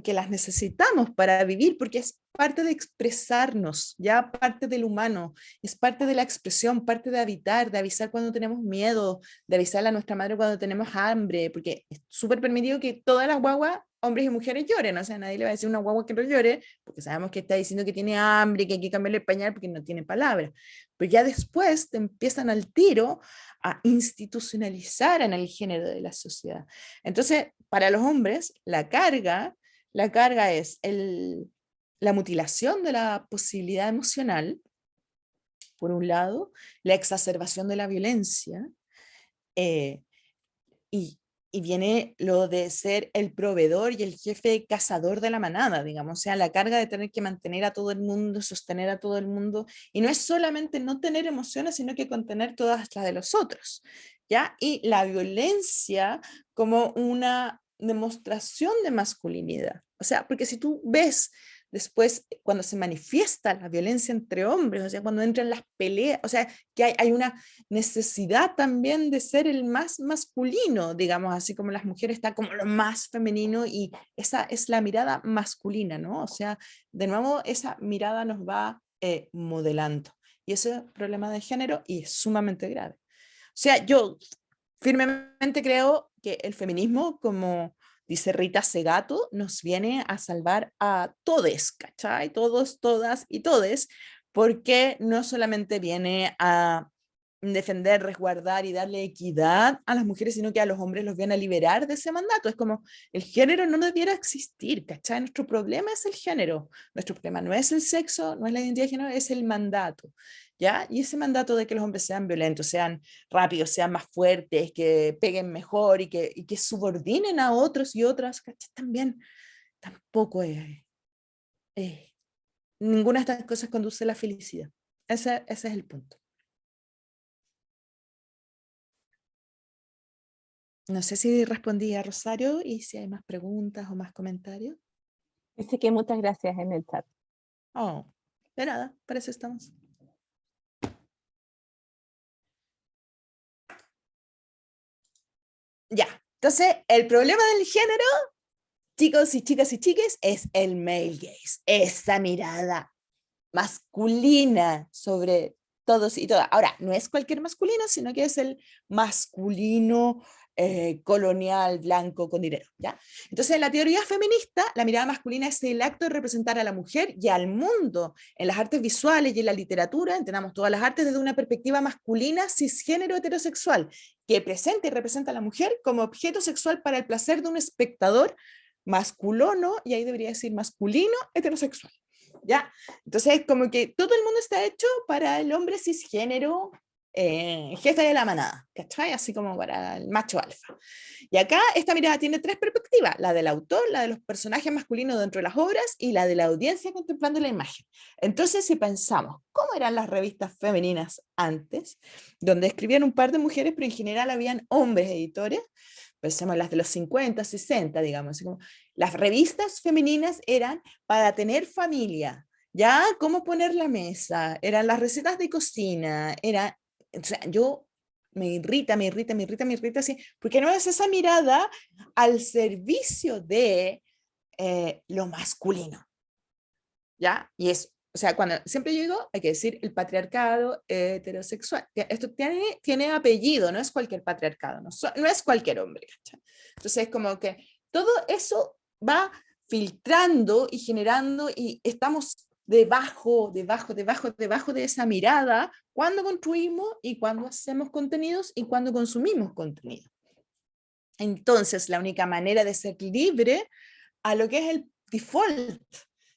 que las necesitamos para vivir, porque es parte de expresarnos, ya parte del humano, es parte de la expresión, parte de habitar, de avisar cuando tenemos miedo, de avisarle a nuestra madre cuando tenemos hambre, porque es súper permitido que todas las guaguas, hombres y mujeres, lloren, o sea, nadie le va a decir a una guagua que no llore, porque sabemos que está diciendo que tiene hambre, que hay que cambiarle el pañal porque no tiene palabras, pero ya después te empiezan al tiro a institucionalizar en el género de la sociedad. Entonces, para los hombres, la carga es la mutilación de la posibilidad emocional, por un lado, la exacerbación de la violencia, eh, y, y viene lo de ser el proveedor y el jefe cazador de la manada, digamos, o sea, la carga de tener que mantener a todo el mundo, sostener a todo el mundo, y no es solamente no tener emociones, sino que contener todas las de los otros, ¿ya? Y la violencia como una demostración de masculinidad, o sea, porque si tú ves después cuando se manifiesta la violencia entre hombres, o sea, cuando entran las peleas, o sea, que hay una necesidad también de ser el más masculino, digamos, así como las mujeres está como lo más femenino y esa es la mirada masculina, ¿no? O sea, de nuevo, esa mirada nos va modelando. Y ese es un problema de género y es sumamente grave. O sea, yo firmemente creo que el feminismo, como dice Rita Segato, nos viene a salvar a todes, ¿cachai? Todos, todas y todes, porque no solamente viene a defender, resguardar y darle equidad a las mujeres, sino que a los hombres los viene a liberar de ese mandato. Es como el género no debiera existir, ¿cachai? Nuestro problema es el género, nuestro problema no es el sexo, no es la identidad de género, es el mandato, ¿ya? Y ese mandato de que los hombres sean violentos, sean rápidos, sean más fuertes, que peguen mejor y que subordinen a otros y otras, ¿cachai? También tampoco es ninguna de estas cosas conduce a la felicidad. Ese es el punto. No sé si respondí a Rosario y si hay más preguntas o más comentarios. Dice que muchas gracias en el chat. Oh, de nada, para eso estamos. Ya, entonces el problema del género, chicos y chicas y chiques, es el male gaze, esa mirada masculina sobre todos y todas. Ahora, no es cualquier masculino, sino que es el masculino colonial, blanco, con dinero, ¿ya? Entonces, en la teoría feminista, la mirada masculina es el acto de representar a la mujer y al mundo en las artes visuales y en la literatura, entendamos todas las artes desde una perspectiva masculina, cisgénero, heterosexual, que presenta y representa a la mujer como objeto sexual para el placer de un espectador masculino, y ahí debería decir masculino, heterosexual. ¿Ya? Entonces, como que todo el mundo está hecho para el hombre cisgénero, jefe de la manada, ¿cachai? Así como para el macho alfa. Y acá esta mirada tiene 3 perspectivas, la del autor, la de los personajes masculinos dentro de las obras y la de la audiencia contemplando la imagen. Entonces, si pensamos, ¿cómo eran las revistas femeninas antes? Donde escribían un par de mujeres, pero en general habían hombres editores. Pensemos en las de los 50, 60, digamos. Así como, las revistas femeninas eran para tener familia, ¿ya? ¿Cómo poner la mesa? Eran las recetas de cocina, o sea, yo me irrita, así, porque no es esa mirada al servicio de lo masculino, ¿ya? Y es, o sea, cuando siempre yo digo, hay que decir el patriarcado heterosexual, que esto tiene apellido, no es cualquier patriarcado, no es cualquier hombre, ¿cachai? Entonces, es como que todo eso va filtrando y generando y estamos debajo de esa mirada cuando construimos y cuando hacemos contenidos y cuando consumimos contenido. Entonces, la única manera de ser libre a lo que es el default,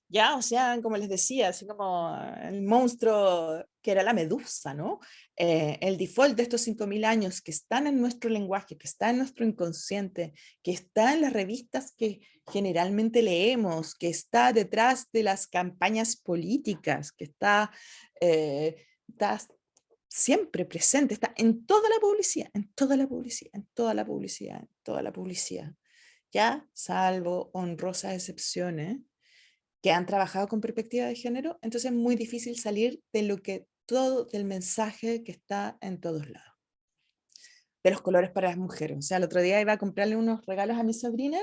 ¿ya? O sea, como les decía, así como el monstruo que era la medusa, ¿no? El default de estos 5.000 años que están en nuestro lenguaje, que está en nuestro inconsciente, que está en las revistas que generalmente leemos, que está detrás de las campañas políticas, que está siempre presente, está en toda la publicidad, en toda la publicidad, en toda la publicidad, en toda la publicidad. ya, salvo honrosas excepciones, que han trabajado con perspectiva de género, entonces es muy difícil salir de lo que todo, del mensaje que está en todos lados, de los colores para las mujeres. O sea, el otro día iba a comprarle unos regalos a mi sobrina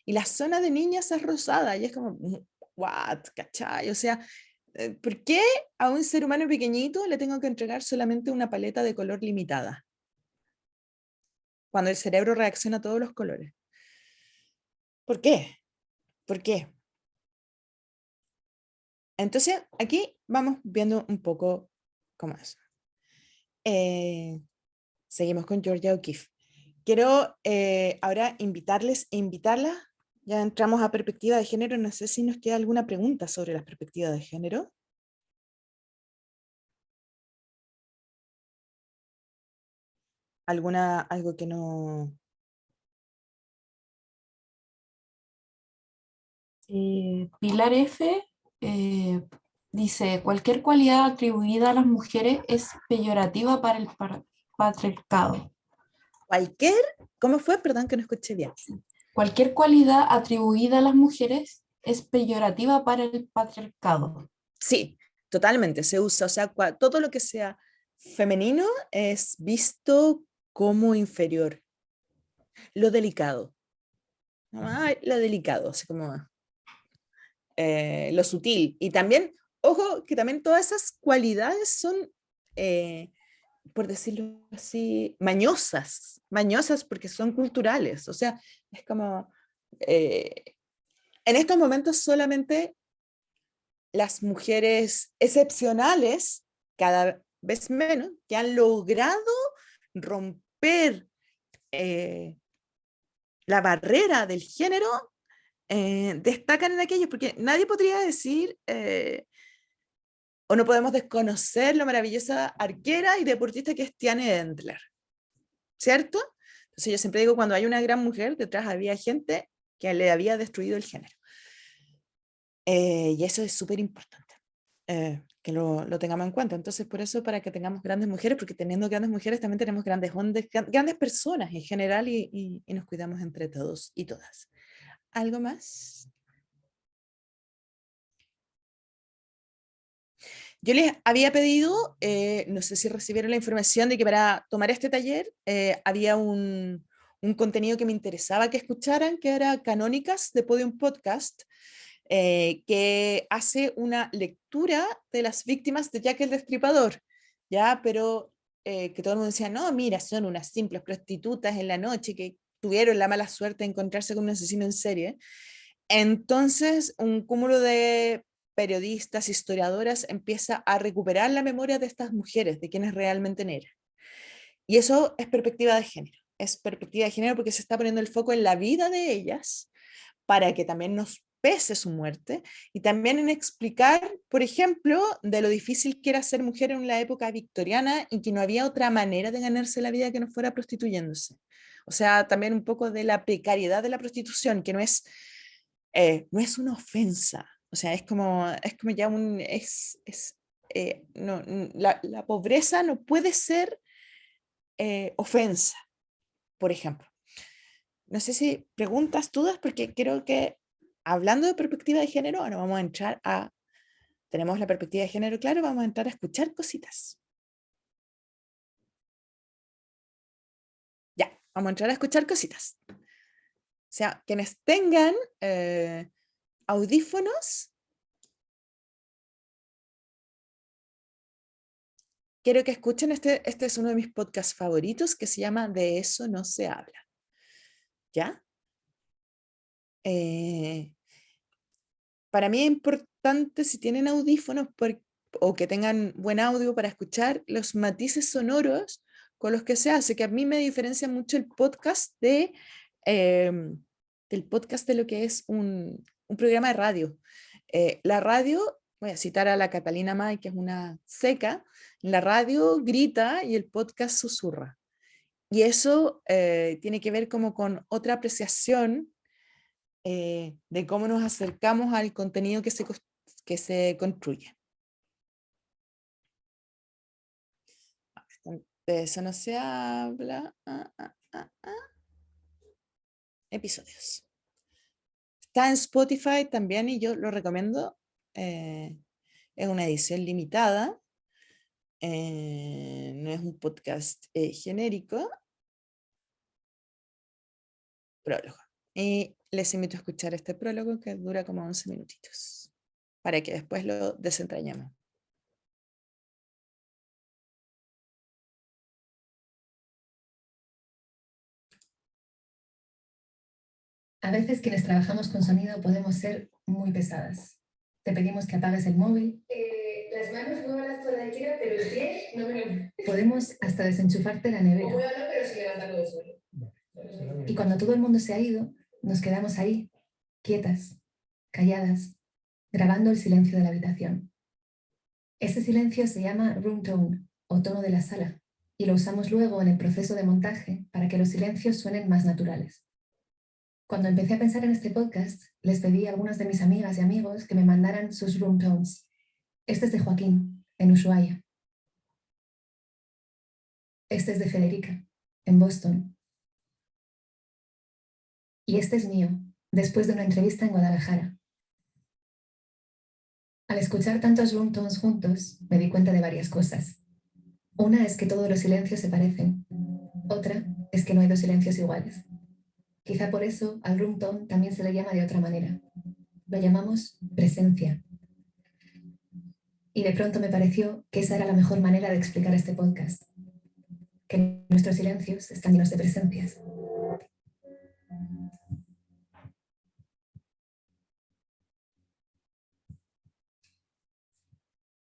y la zona de niñas es rosada, y es como, what, ¿cachai? O sea, ¿por qué a un ser humano pequeñito le tengo que entregar solamente una paleta de color limitada? Cuando el cerebro reacciona a todos los colores. ¿Por qué? ¿Por qué? Entonces, aquí vamos viendo un poco cómo es. Seguimos con Georgia O'Keeffe. Quiero ahora invitarles e invitarlas. Ya entramos a perspectiva de género. No sé si nos queda alguna pregunta sobre las perspectivas de género. Algo que no... Pilar F. Dice, cualquier cualidad atribuida a las mujeres es peyorativa para el patriarcado. Cualquier... ¿Cómo fue? Perdón que no escuché bien. Cualquier cualidad atribuida a las mujeres es peyorativa para el patriarcado. Sí, totalmente. Se usa, o sea, todo lo que sea femenino es visto como inferior. Lo delicado. Ay, lo delicado, así como lo sutil. Y también, ojo, que también todas esas cualidades son, por decirlo así, mañosas, mañosas porque son culturales. O sea, es como, en estos momentos solamente las mujeres excepcionales, cada vez menos, que han logrado romper la barrera del género, destacan en aquello, porque nadie podría decir, o no podemos desconocer lo maravillosa arquera y deportista que es Tiane Endler, ¿cierto? Entonces yo siempre digo, cuando hay una gran mujer, detrás había gente que le había destruido el género. Y eso es súper importante, que lo tengamos en cuenta. Entonces, por eso, para que tengamos grandes mujeres, porque teniendo grandes mujeres también tenemos grandes hombres, grandes personas en general y nos cuidamos entre todos y todas. ¿Algo más? Yo les había pedido, no sé si recibieron la información de que para tomar este taller había un contenido que me interesaba que escucharan, que era Canónicas de Podium Podcast, que hace una lectura de las víctimas de Jack el Destripador, ¿ya? Pero que todo el mundo decía, no, mira, son unas simples prostitutas en la noche que tuvieron la mala suerte de encontrarse con un asesino en serie. Entonces, un cúmulo de periodistas, historiadoras, empieza a recuperar la memoria de estas mujeres, de quienes realmente eran. Y eso es perspectiva de género. Es perspectiva de género porque se está poniendo el foco en la vida de ellas para que también nos pese su muerte y también en explicar, por ejemplo, de lo difícil que era ser mujer en la época victoriana y que no había otra manera de ganarse la vida que no fuera prostituyéndose. O sea, también un poco de la precariedad de la prostitución, que no es una ofensa. O sea, es como ya no, la pobreza no puede ser ofensa, por ejemplo. No sé si preguntas, dudas, porque creo que hablando de perspectiva de género, ahora vamos a entrar tenemos la perspectiva de género, claro, vamos a entrar a escuchar cositas. Ya, vamos a entrar a escuchar cositas. O sea, quienes tengan audífonos, quiero que escuchen, este es uno de mis podcasts favoritos que se llama De eso no se habla. ¿Ya? Para mí es importante si tienen audífonos o que tengan buen audio para escuchar los matices sonoros con los que se hace, que a mí me diferencia mucho el podcast del podcast de lo que es un programa de radio. La radio, voy a citar a la Catalina May, que es una seca, la radio grita y el podcast susurra. Y eso tiene que ver como con otra apreciación de cómo nos acercamos al contenido que se construye. De eso no se habla. Episodios. Está en Spotify también y yo lo recomiendo. Es una edición limitada. No es un podcast genérico. Prólogo. Y les invito a escuchar este prólogo que dura como 11 minutitos para que después lo desentrañemos. A veces quienes trabajamos con sonido podemos ser muy pesadas. Te pedimos que apagues el móvil. Las manos muévalas por donde quiera, pero el pie no me lo... Podemos hasta desenchufarte la O nevera. muévalo, pero sin levantarlo del suelo. Y cuando todo el mundo se ha ido, nos quedamos ahí, quietas, calladas, grabando el silencio de la habitación. Ese silencio se llama room tone, o tono de la sala, y lo usamos luego en el proceso de montaje para que los silencios suenen más naturales. Cuando empecé a pensar en este podcast, les pedí a algunas de mis amigas y amigos que me mandaran sus room tones. Este es de Joaquín, en Ushuaia. Este es de Federica, en Boston. Y este es mío, después de una entrevista en Guadalajara. Al escuchar tantos room tones juntos, me di cuenta de varias cosas. Una es que todos los silencios se parecen. Otra es que no hay dos silencios iguales. Quizá por eso al room tone también se le llama de otra manera. Lo llamamos presencia. Y de pronto me pareció que esa era la mejor manera de explicar este podcast. Que nuestros silencios están llenos de presencias.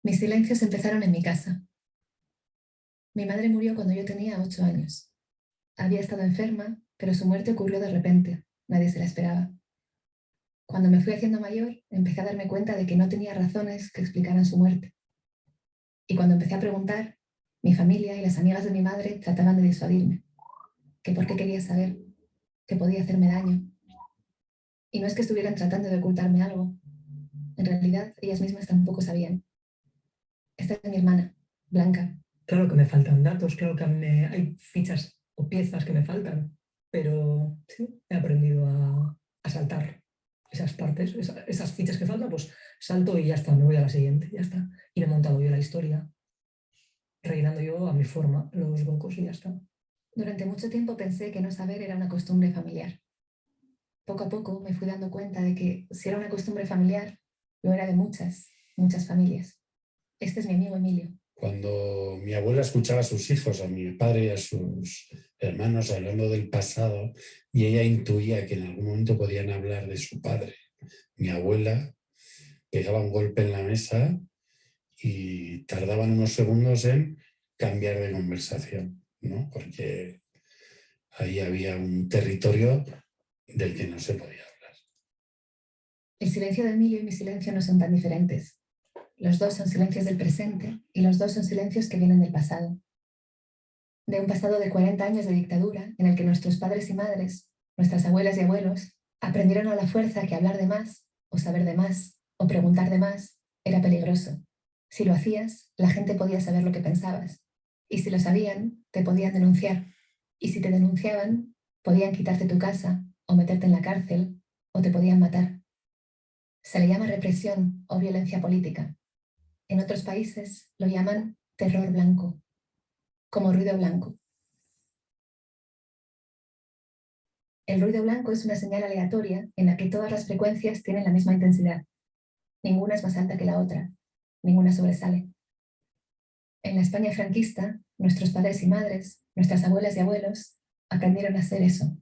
Mis silencios empezaron en mi casa. Mi madre murió cuando yo tenía 8 años. Había estado enferma, pero su muerte ocurrió de repente. Nadie se la esperaba. Cuando me fui haciendo mayor, empecé a darme cuenta de que no tenía razones que explicaran su muerte. Y cuando empecé a preguntar, mi familia y las amigas de mi madre trataban de disuadirme. Que por qué quería saber, que podía hacerme daño. Y no es que estuvieran tratando de ocultarme algo. En realidad, ellas mismas tampoco sabían. Esta es mi hermana, Blanca. Claro que me faltan datos, claro que hay fichas o piezas que me faltan, pero sí, he aprendido a saltar esas partes, esas fichas que faltan, pues salto y ya está, me voy a la siguiente, ya está. Y me he montado yo la historia, rellenando yo a mi forma los huecos y ya está. Durante mucho tiempo pensé que no saber era una costumbre familiar. Poco a poco me fui dando cuenta de que si era una costumbre familiar, lo era de muchas, muchas familias. Este es mi amigo Emilio. Cuando mi abuela escuchaba a sus hijos, a mi padre y a sus hermanos hablando del pasado, y ella intuía que en algún momento podían hablar de su padre, mi abuela pegaba un golpe en la mesa y tardaban unos segundos en cambiar de conversación, ¿no? Porque ahí había un territorio del que no se podía hablar. El silencio de Emilio y mi silencio no son tan diferentes. Los dos son silencios del presente y los dos son silencios que vienen del pasado. De un pasado de 40 años de dictadura en el que nuestros padres y madres, nuestras abuelas y abuelos, aprendieron a la fuerza que hablar de más, o saber de más, o preguntar de más, era peligroso. Si lo hacías, la gente podía saber lo que pensabas. Y si lo sabían, te podían denunciar. Y si te denunciaban, podían quitarte tu casa, o meterte en la cárcel, o te podían matar. Se le llama represión o violencia política. En otros países lo llaman terror blanco, como ruido blanco. El ruido blanco es una señal aleatoria en la que todas las frecuencias tienen la misma intensidad. Ninguna es más alta que la otra, ninguna sobresale. En la España franquista, nuestros padres y madres, nuestras abuelas y abuelos, aprendieron a hacer eso,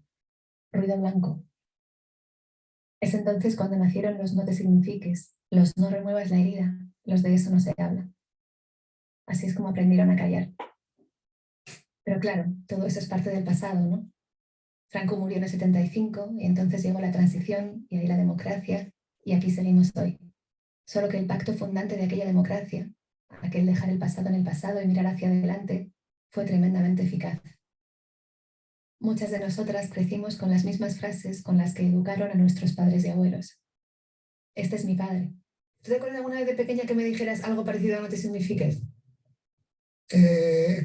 ruido blanco. Es entonces cuando nacieron los no te signifiques, los no remuevas la herida, los de eso no se habla. Así es como aprendieron a callar. Pero claro, todo eso es parte del pasado, ¿no? Franco murió en el 75 y entonces llegó la transición y ahí la democracia y aquí seguimos hoy. Solo que el pacto fundante de aquella democracia, aquel dejar el pasado en el pasado y mirar hacia adelante, fue tremendamente eficaz. Muchas de nosotras crecimos con las mismas frases con las que educaron a nuestros padres y abuelos. Este es mi padre. ¿Tú te acuerdas alguna vez de pequeña que me dijeras algo parecido a no te signifiques?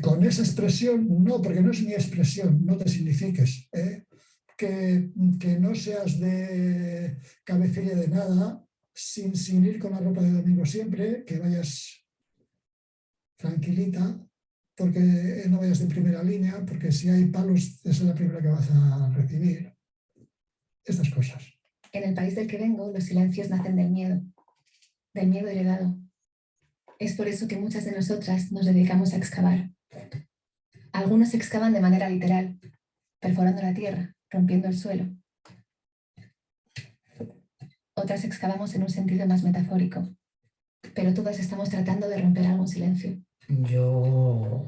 Con esa expresión, no, porque no es mi expresión, no te signifiques. que no seas de cabecilla de nada, sin ir con la ropa de domingo siempre, que vayas tranquilita, porque no vayas de primera línea, porque si hay palos, esa es la primera que vas a recibir. Estas cosas. En el país del que vengo, los silencios nacen del miedo heredado. Es por eso que muchas de nosotras nos dedicamos a excavar. Algunos excavan de manera literal, perforando la tierra, rompiendo el suelo. Otras excavamos en un sentido más metafórico, pero todas estamos tratando de romper algún silencio. Yo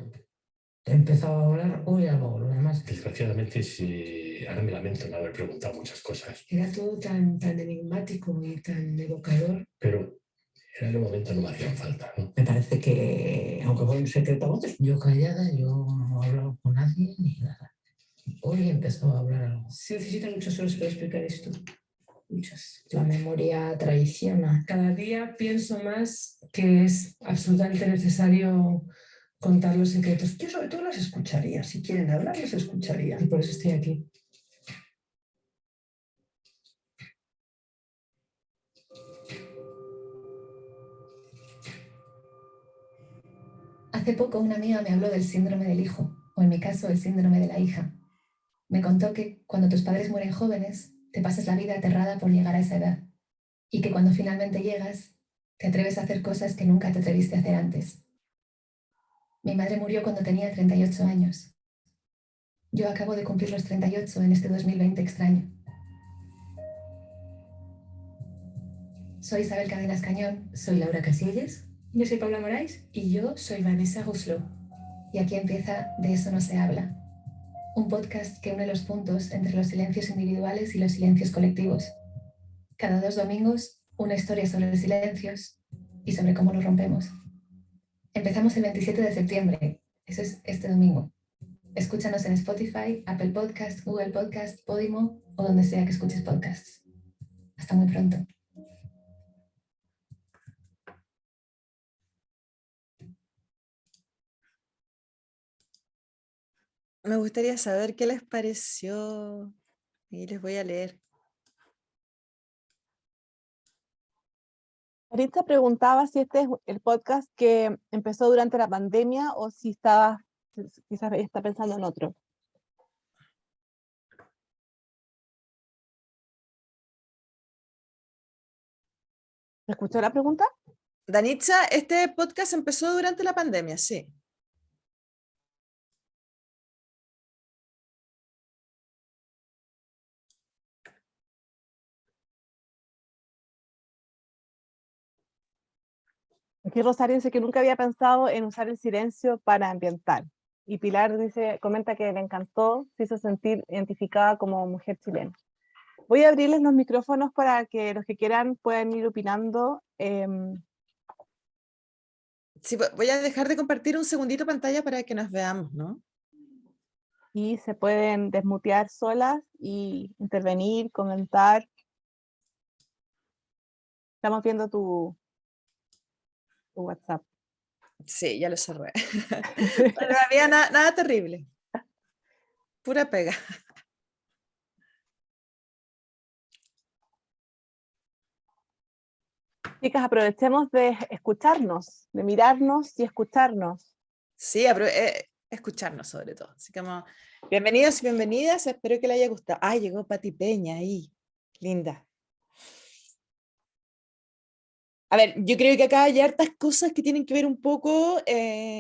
he empezado a hablar hoy algo, lo demás. Desgraciadamente, sí, ahora me lamento no haber preguntado muchas cosas. Era todo tan enigmático y tan evocador. Pero en aquel momento no me hacían falta, ¿no? Me parece que, aunque fue un secreto a voces, yo callada, yo no he hablado con nadie ni nada. Hoy he empezado a hablar algo. Se necesitan muchas horas para explicar esto. Muchas. La memoria traiciona. Cada día pienso más que es absolutamente necesario contar los secretos. Yo sobre todo los escucharía. Si quieren hablar, los escucharía. Y por eso estoy aquí. Hace poco una amiga me habló del síndrome del hijo, o en mi caso el síndrome de la hija. Me contó que cuando tus padres mueren jóvenes, te pasas la vida aterrada por llegar a esa edad, y que cuando finalmente llegas, te atreves a hacer cosas que nunca te atreviste a hacer antes. Mi madre murió cuando tenía 38 años. Yo acabo de cumplir los 38 en este 2020 extraño. Soy Isabel Cadenas Cañón. Soy Laura Casillas. Yo soy Paula Moraes. Y yo soy Vanessa Rousselot. Y aquí empieza De eso no se habla. Un podcast que une los puntos entre los silencios individuales y los silencios colectivos. Cada 2 domingos, una historia sobre silencios y sobre cómo los rompemos. Empezamos el 27 de septiembre. Eso es este domingo. Escúchanos en Spotify, Apple Podcast, Google Podcast, Podimo o donde sea que escuches podcasts. Hasta muy pronto. Me gustaría saber qué les pareció y les voy a leer. Ahorita preguntaba si este es el podcast que empezó durante la pandemia o si quizás está pensando en otro. ¿Escuchó la pregunta? Danitza, este podcast empezó durante la pandemia, sí. Aquí Rosario dice que nunca había pensado en usar el silencio para ambientar. Y Pilar comenta que le encantó, se hizo sentir identificada como mujer chilena. Voy a abrirles los micrófonos para que los que quieran puedan ir opinando. Sí, voy a dejar de compartir un segundito pantalla para que nos veamos, ¿no? Y se pueden desmutear solas y intervenir, comentar. Estamos viendo tu WhatsApp. Sí, ya lo cerré. Pero no había nada terrible. Pura pega. Chicas, aprovechemos de escucharnos, de mirarnos y escucharnos. Sí, escucharnos sobre todo. Así como, bienvenidos y bienvenidas, espero que les haya gustado. Ah, llegó Pati Peña ahí, linda. A ver, yo creo que acá hay hartas cosas que tienen que ver un poco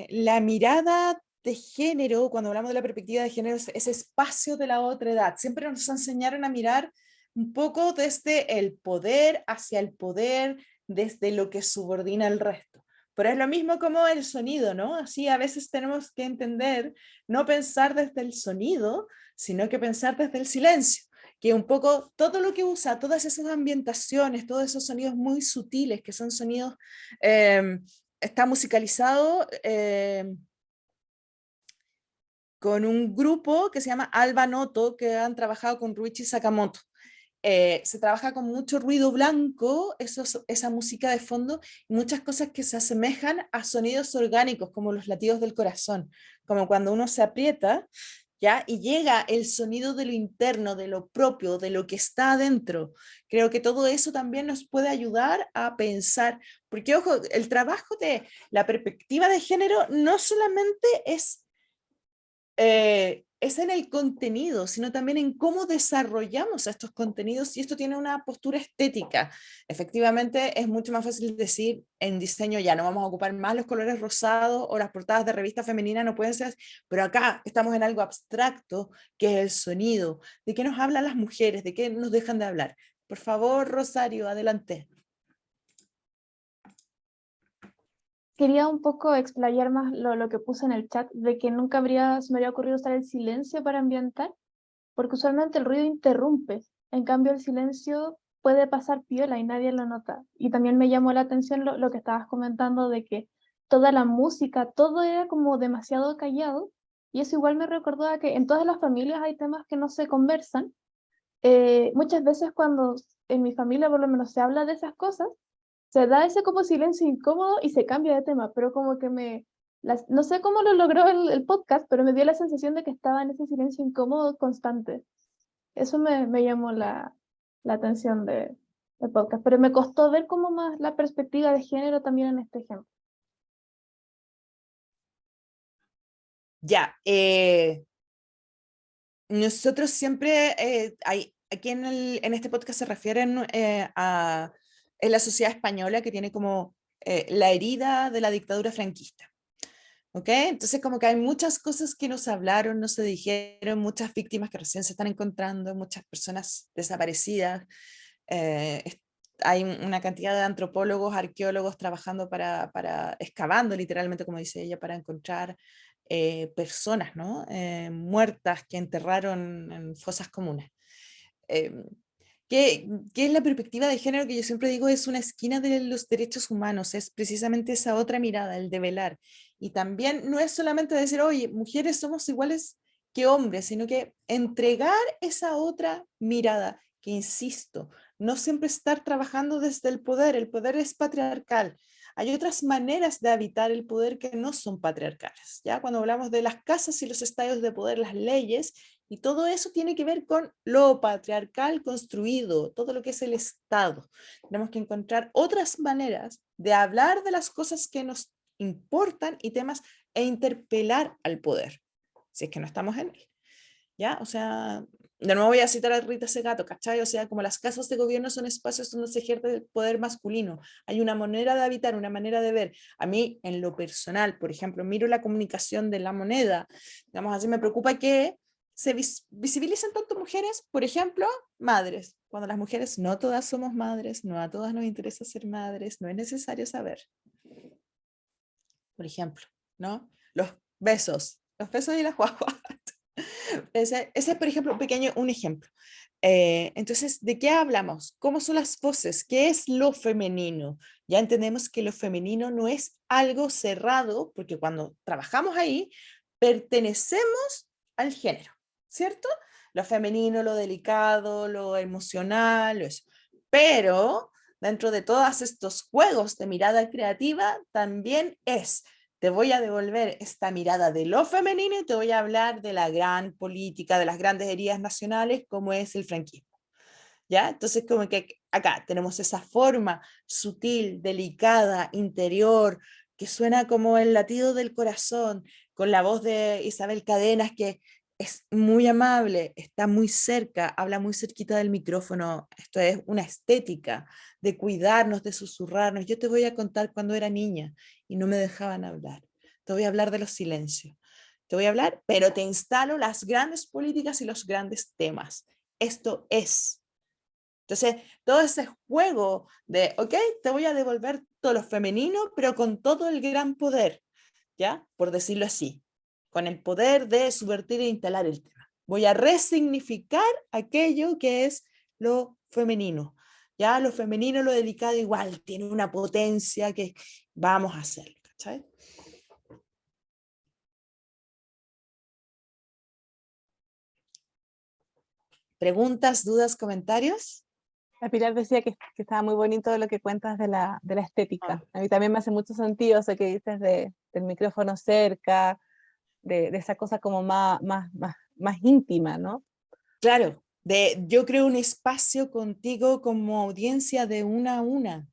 la mirada de género, cuando hablamos de la perspectiva de género, ese espacio de la otra edad. Siempre nos enseñaron a mirar un poco desde el poder hacia el poder, desde lo que subordina al resto. Pero es lo mismo como el sonido, ¿no? Así a veces tenemos que entender, no pensar desde el sonido, sino que pensar desde el silencio, que un poco todo lo que usa, todas esas ambientaciones, todos esos sonidos muy sutiles, que son sonidos, está musicalizado con un grupo que se llama Alba Noto, que han trabajado con Ruichi Sakamoto. Se trabaja con mucho ruido blanco, esa música de fondo, y muchas cosas que se asemejan a sonidos orgánicos, como los latidos del corazón, como cuando uno se aprieta ¿ya? Y llega el sonido de lo interno, de lo propio, de lo que está adentro. Creo que todo eso también nos puede ayudar a pensar, porque ojo, el trabajo de la perspectiva de género no solamente es en el contenido, sino también en cómo desarrollamos estos contenidos, y esto tiene una postura estética. Efectivamente, es mucho más fácil decir en diseño, ya no vamos a ocupar más los colores rosados, o las portadas de revista femenina no pueden ser, pero acá estamos en algo abstracto, que es el sonido. ¿De qué nos hablan las mujeres? ¿De qué nos dejan de hablar? Por favor, Rosario, adelante. Quería un poco explayar más lo que puse en el chat, de que nunca se me habría ocurrido usar el silencio para ambientar, porque usualmente el ruido interrumpe, en cambio el silencio puede pasar piola y nadie lo nota. Y también me llamó la atención lo que estabas comentando de que toda la música, todo era como demasiado callado, y eso igual me recordó a que en todas las familias hay temas que no se conversan. Muchas veces cuando en mi familia por lo menos se habla de esas cosas, se da ese como silencio incómodo y se cambia de tema, pero como que no sé cómo lo logró el podcast, pero me dio la sensación de que estaba en ese silencio incómodo constante. Eso me llamó la atención del podcast, pero me costó ver como más la perspectiva de género también en este ejemplo. Ya, nosotros siempre, aquí en este podcast se refieren a la sociedad española, que tiene como la herida de la dictadura franquista. ¿Ok? Entonces como que hay muchas cosas que no se hablaron, no se dijeron, muchas víctimas que recién se están encontrando, muchas personas desaparecidas. Hay una cantidad de antropólogos, arqueólogos trabajando excavando literalmente, como dice ella, para encontrar personas, ¿no? Muertas que enterraron en fosas comunes. ¿Qué es la perspectiva de género? Que yo siempre digo es una esquina de los derechos humanos, es precisamente esa otra mirada, el de velar. Y también no es solamente decir, oye, mujeres somos iguales que hombres, sino que entregar esa otra mirada, que insisto, no siempre estar trabajando desde el poder es patriarcal. Hay otras maneras de habitar el poder que no son patriarcales, ¿ya? Cuando hablamos de las casas y los estadios de poder, las leyes, y todo eso tiene que ver con lo patriarcal construido, todo lo que es el Estado. Tenemos que encontrar otras maneras de hablar de las cosas que nos importan y temas e interpelar al poder, si es que no estamos en él. ¿Ya? O sea, de nuevo voy a citar a Rita Segato, ¿cachai? O sea, como las casas de gobierno son espacios donde se ejerce el poder masculino, hay una manera de habitar, una manera de ver. A mí, en lo personal, por ejemplo, miro la comunicación de La Moneda, digamos así, me preocupa que se visibilicen tanto mujeres, por ejemplo, madres, cuando las mujeres no todas somos madres, no a todas nos interesa ser madres, no es necesario saber. Por ejemplo, ¿no? Los besos y las guaguas. Ese es, por ejemplo, un ejemplo. Entonces, ¿de qué hablamos? ¿Cómo son las voces? ¿Qué es lo femenino? Ya entendemos que lo femenino no es algo cerrado, porque cuando trabajamos ahí, pertenecemos al género, ¿cierto? Lo femenino, lo delicado, lo emocional, eso. Pero dentro de todos estos juegos de mirada creativa, también te voy a devolver esta mirada de lo femenino y te voy a hablar de la gran política, de las grandes heridas nacionales, como es el franquismo. ¿Ya? Entonces, como que acá tenemos esa forma sutil, delicada, interior, que suena como el latido del corazón, con la voz de Isabel Cadenas, que es muy amable, está muy cerca, habla muy cerquita del micrófono. Esto es una estética de cuidarnos, de susurrarnos. Yo te voy a contar cuando era niña y no me dejaban hablar. Te voy a hablar de los silencios. Te voy a hablar, pero te instalo las grandes políticas y los grandes temas. Esto es. Entonces, todo ese juego de, ok, te voy a devolver todo lo femenino, pero con todo el gran poder, ¿ya? Por decirlo así, con el poder de subvertir e instalar el tema. Voy a resignificar aquello que es lo femenino, ¿ya? Lo femenino, lo delicado igual, tiene una potencia que vamos a hacerlo, ¿cachai? ¿Preguntas, dudas, comentarios? La Pilar decía que estaba muy bonito lo que cuentas de la estética. A mí también me hace mucho sentido eso que dices del micrófono cerca, de esa cosa como más más íntima, ¿no? Claro, yo creo un espacio contigo como audiencia de una a una.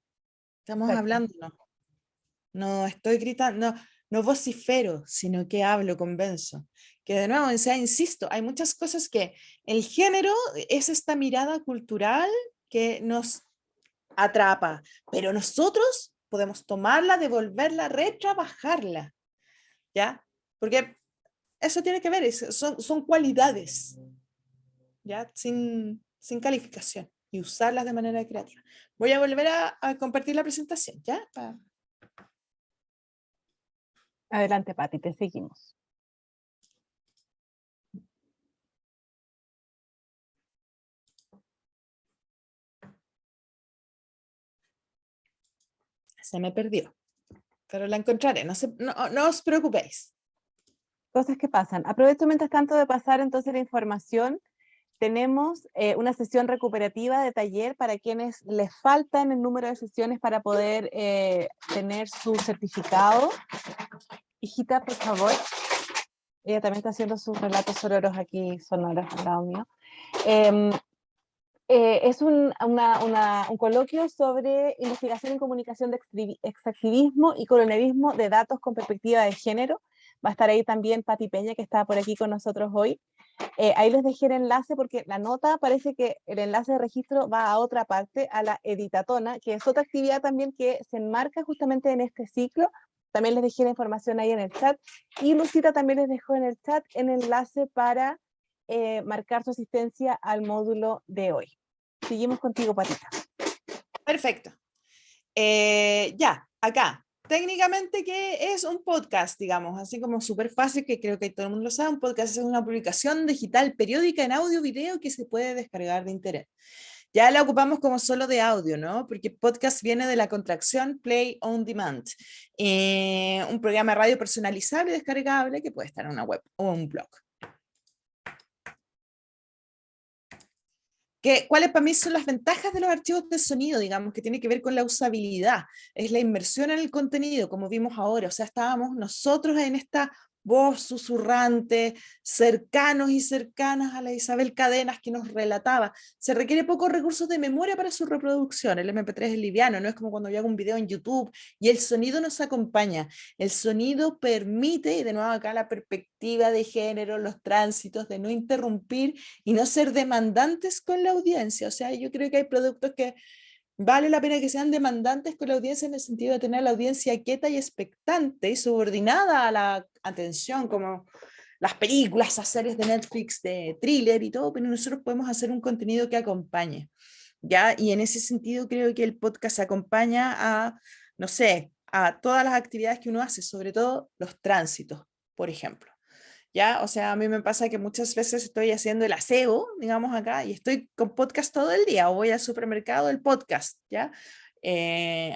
Estamos Exacto. hablando, no estoy gritando, no vocifero, sino que hablo, convenzo. Que de nuevo, o sea, insisto, hay muchas cosas que el género es esta mirada cultural que nos atrapa, pero nosotros podemos tomarla, devolverla, retrabajarla, ¿ya? Porque eso tiene que ver, son cualidades, ¿ya? Sin calificación y usarlas de manera creativa. Voy a volver a compartir la presentación, ¿ya? Adelante, Pati, te seguimos. Se me perdió, pero la encontraré, no os preocupéis. Cosas que pasan. Aprovecho mientras tanto de pasar entonces la información. Tenemos una sesión recuperativa de taller para quienes les faltan el número de sesiones para poder tener su certificado. Hijita, por favor. Ella también está haciendo sus relatos sonoros aquí, sonoros al lado mío. Es un coloquio sobre investigación en comunicación de extractivismo y colonialismo de datos con perspectiva de género. Va a estar ahí también Pati Peña, que está por aquí con nosotros hoy. Ahí les dejé el enlace porque la nota parece que el enlace de registro va a otra parte, a la Editatona, que es otra actividad también que se enmarca justamente en este ciclo. También les dejé la información ahí en el chat. Y Lucita también les dejó en el chat el enlace para marcar su asistencia al módulo de hoy. Seguimos contigo, Patita. Perfecto. Ya, acá. Técnicamente, ¿qué es un podcast? Digamos, así como súper fácil, que creo que todo el mundo lo sabe. Un podcast es una publicación digital periódica en audio video que se puede descargar de internet. Ya la ocupamos como solo de audio, ¿no? Porque podcast viene de la contracción Play on Demand. Un programa de radio personalizable y descargable que puede estar en una web o un blog. ¿Cuáles para mí son las ventajas de los archivos de sonido? Digamos, que tiene que ver con la usabilidad, es la inmersión en el contenido, como vimos ahora, o sea, estábamos nosotros en esta voz susurrante, cercanos y cercanas a la Isabel Cadenas que nos relataba. Se requiere pocos recursos de memoria para su reproducción, el MP3 es liviano, no es como cuando yo hago un video en YouTube y el sonido nos acompaña, el sonido permite, y de nuevo acá la perspectiva de género, los tránsitos, de no interrumpir y no ser demandantes con la audiencia. O sea, yo creo que hay productos que vale la pena que sean demandantes con la audiencia en el sentido de tener a la audiencia quieta y expectante y subordinada a la atención, como las películas, las series de Netflix de thriller y todo, pero nosotros podemos hacer un contenido que acompañe, ¿ya? Y en ese sentido creo que el podcast acompaña a, no sé, a todas las actividades que uno hace, sobre todo los tránsitos, por ejemplo. ¿Ya? O sea, a mí me pasa que muchas veces estoy haciendo el aseo, digamos acá, y estoy con podcast todo el día, o voy al supermercado, el podcast, ¿ya?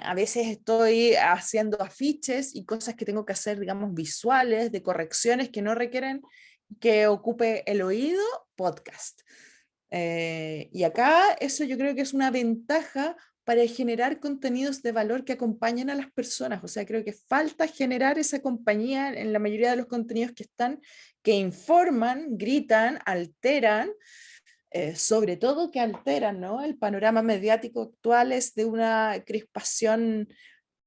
A veces estoy haciendo afiches y cosas que tengo que hacer, digamos, visuales, de correcciones que no requieren que ocupe el oído, podcast. Y acá eso yo creo que es una ventaja para generar contenidos de valor que acompañen a las personas. O sea, creo que falta generar esa compañía en la mayoría de los contenidos que están, que informan, gritan, alteran, sobre todo que alteran, ¿no? El panorama mediático actual es de una crispación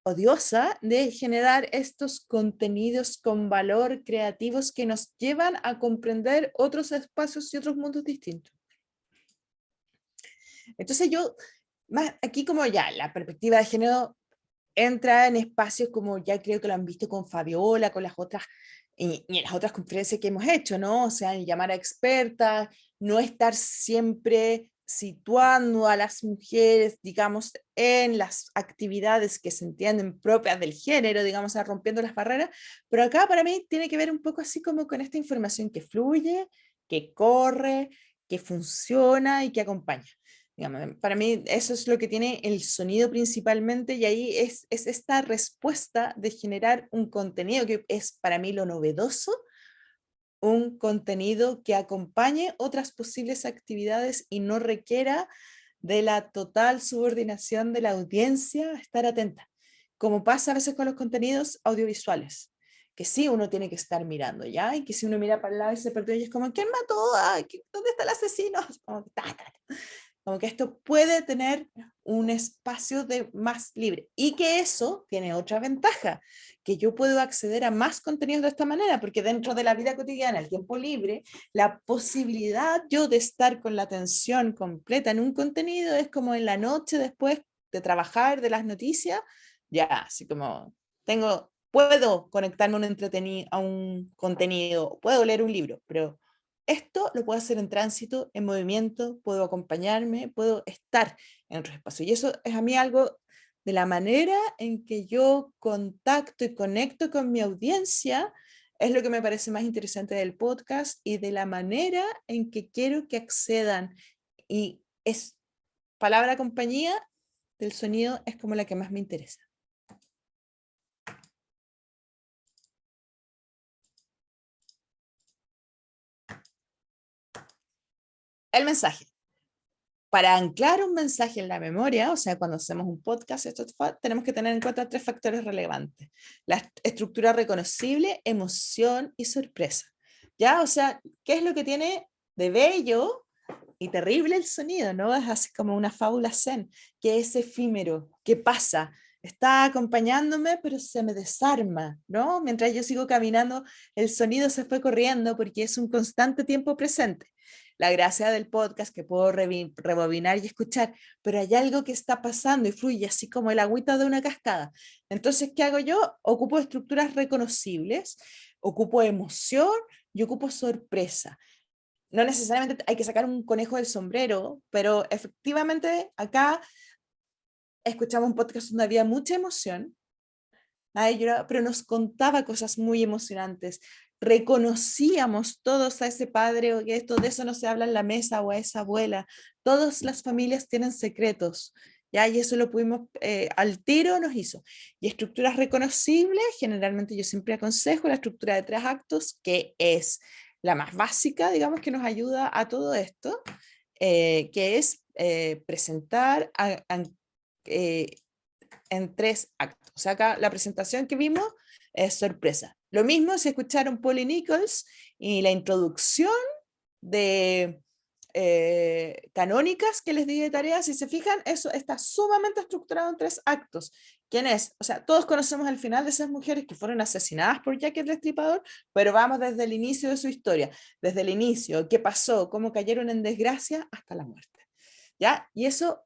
odiosa de generar estos contenidos con valor creativos que nos llevan a comprender otros espacios y otros mundos distintos. Entonces yo, más aquí como ya la perspectiva de género entra en espacios como ya creo que lo han visto con Fabiola, con las otras, y en las otras conferencias que hemos hecho, ¿no? O sea, llamar a expertas, no estar siempre situando a las mujeres, digamos, en las actividades que se entienden propias del género, digamos, rompiendo las barreras, pero acá para mí tiene que ver un poco así como con esta información que fluye, que corre, que funciona y que acompaña. Digamos, para mí eso es lo que tiene el sonido principalmente, y ahí es esta respuesta de generar un contenido que es para mí lo novedoso, un contenido que acompañe otras posibles actividades y no requiera de la total subordinación de la audiencia, estar atenta, como pasa a veces con los contenidos audiovisuales, que sí uno tiene que estar mirando, ¿ya? Y que si uno mira para el lado y se perdió, y es como, ¿quién mató? Ay, ¿dónde está el asesino? Como, como que esto puede tener un espacio de más libre. Y que eso tiene otra ventaja, que yo puedo acceder a más contenidos de esta manera, porque dentro de la vida cotidiana, el tiempo libre, la posibilidad yo de estar con la atención completa en un contenido es como en la noche después de trabajar, de las noticias, ya, así como puedo conectarme a un contenido, puedo leer un libro, pero esto lo puedo hacer en tránsito, en movimiento, puedo acompañarme, puedo estar en otros espacios. Y eso es a mí algo de la manera en que yo contacto y conecto con mi audiencia, es lo que me parece más interesante del podcast y de la manera en que quiero que accedan. Y es palabra compañía del sonido es como la que más me interesa. El mensaje. Para anclar un mensaje en la memoria, o sea, cuando hacemos un podcast, tenemos que tener en cuenta 3 factores relevantes. La estructura reconocible, emoción y sorpresa. ¿Ya? O sea, ¿qué es lo que tiene de bello y terrible el sonido? ¿No? Es así como una fábula zen, que es efímero, que pasa, está acompañándome, pero se me desarma, ¿no? Mientras yo sigo caminando, el sonido se fue corriendo porque es un constante tiempo presente. La gracia del podcast que puedo rebobinar y escuchar, pero hay algo que está pasando y fluye así como el agüita de una cascada. Entonces, ¿qué hago yo? Ocupo estructuras reconocibles, ocupo emoción y ocupo sorpresa. No necesariamente hay que sacar un conejo del sombrero, pero efectivamente acá escuchamos un podcast donde había mucha emoción, nadie lloraba, pero nos contaba cosas muy emocionantes. Reconocíamos todos a ese padre, o que de eso no se habla en la mesa, o a esa abuela. Todas las familias tienen secretos, ¿ya? Y eso lo pudimos, al tiro nos hizo. Y estructuras reconocibles, generalmente yo siempre aconsejo la estructura de 3 actos, que es la más básica, digamos, que nos ayuda a todo esto, que es presentar en 3 actos. O sea, acá la presentación que vimos es sorpresa. Lo mismo si escucharon Polly Nichols y la introducción de canónicas que les di de tarea, si se fijan, eso está sumamente estructurado en 3 actos. ¿Quién es? O sea, todos conocemos el final de esas mujeres que fueron asesinadas por Jack el Destripador, pero vamos desde el inicio de su historia, desde el inicio, qué pasó, cómo cayeron en desgracia hasta la muerte. ¿Ya? Y eso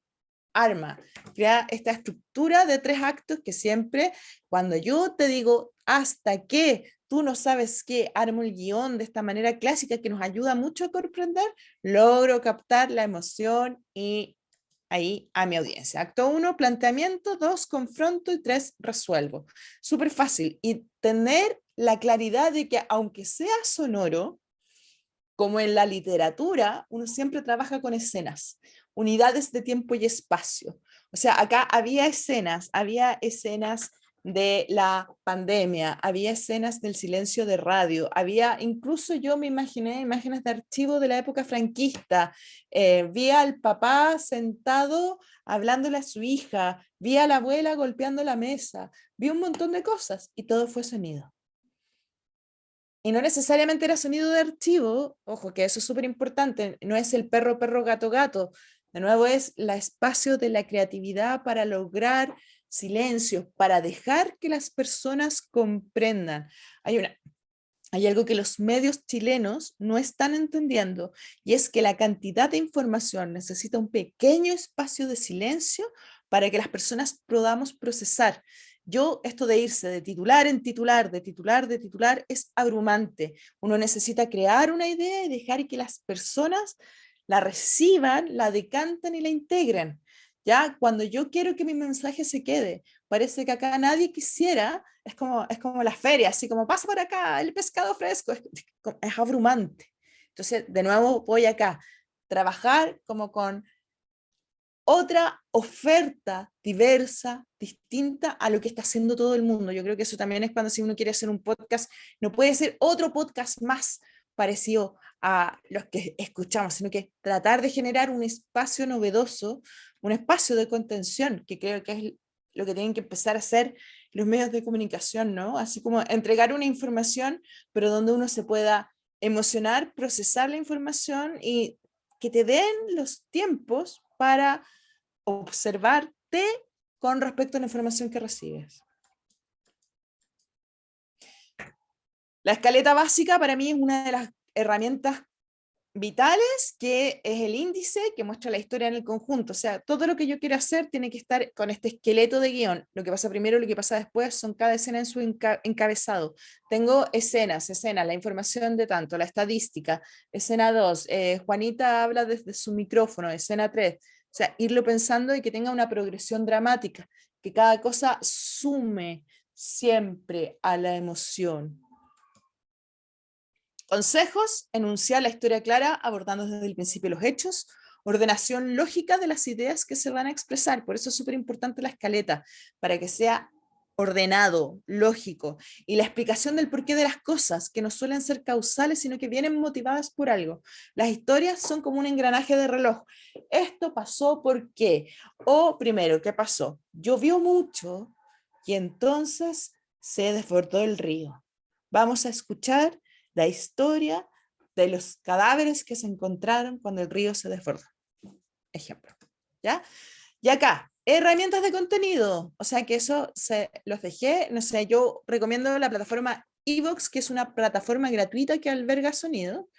crea esta estructura de 3 actos que siempre, cuando yo te digo hasta que tú no sabes qué, armo el guión de esta manera clásica que nos ayuda mucho a comprender, logro captar la emoción y ahí a mi audiencia. Acto 1, planteamiento, 2, confronto y 3, resuelvo. Súper fácil. Y tener la claridad de que aunque sea sonoro, como en la literatura, uno siempre trabaja con escenas, unidades de tiempo y espacio. O sea, acá había escenas de la pandemia, había escenas del silencio de radio, incluso yo me imaginé imágenes de archivo de la época franquista, vi al papá sentado hablándole a su hija, vi a la abuela golpeando la mesa, vi un montón de cosas y todo fue sonido. Y no necesariamente era sonido de archivo, ojo que eso es súper importante, no es el perro, perro, gato, gato, de nuevo es el espacio de la creatividad para lograr silencio, para dejar que las personas comprendan. Hay algo que los medios chilenos no están entendiendo, y es que la cantidad de información necesita un pequeño espacio de silencio para que las personas podamos procesar. Esto de irse de titular en titular, de titular, es abrumante. Uno necesita crear una idea y dejar que las personas la reciban, la decanten y la integren. Ya, cuando yo quiero que mi mensaje se quede, parece que acá nadie quisiera, es como la feria, así como pasa por acá, el pescado fresco, es abrumante. Entonces, de nuevo voy acá, trabajar como con otra oferta diversa, distinta a lo que está haciendo todo el mundo. Yo creo que eso también es cuando si uno quiere hacer un podcast, no puede ser otro podcast más parecido a los que escuchamos, sino que tratar de generar un espacio novedoso, un espacio de contención, que creo que es lo que tienen que empezar a hacer los medios de comunicación, ¿no? Así como entregar una información, pero donde uno se pueda emocionar, procesar la información y que te den los tiempos para observarte con respecto a la información que recibes. La escaleta básica para mí es una de las herramientas vitales, que es el índice que muestra la historia en el conjunto. O sea, todo lo que yo quiero hacer tiene que estar con este esqueleto de guión. Lo que pasa primero, lo que pasa después, son cada escena en su encabezado. Tengo escenas, la información de tanto, la estadística. Escena 2, Juanita habla desde su micrófono. Escena 3, o sea, irlo pensando y que tenga una progresión dramática, que cada cosa sume siempre a la emoción. Consejos: enunciar la historia clara, abordando desde el principio los hechos, ordenación lógica de las ideas que se van a expresar. Por eso es súper importante la escaleta, para que sea ordenado, lógico, y la explicación del porqué de las cosas, que no suelen ser causales, sino que vienen motivadas por algo. Las historias son como un engranaje de reloj. Esto pasó ¿por qué? O primero, ¿qué pasó? Llovió mucho y entonces se desbordó el río. Vamos a escuchar la historia de los cadáveres que se encontraron cuando el río se desbordó. Ejemplo. ¿Ya? Y acá, herramientas de contenido. O sea que eso los dejé. No sé, yo recomiendo la plataforma Evox, que es una plataforma gratuita que alberga sonido.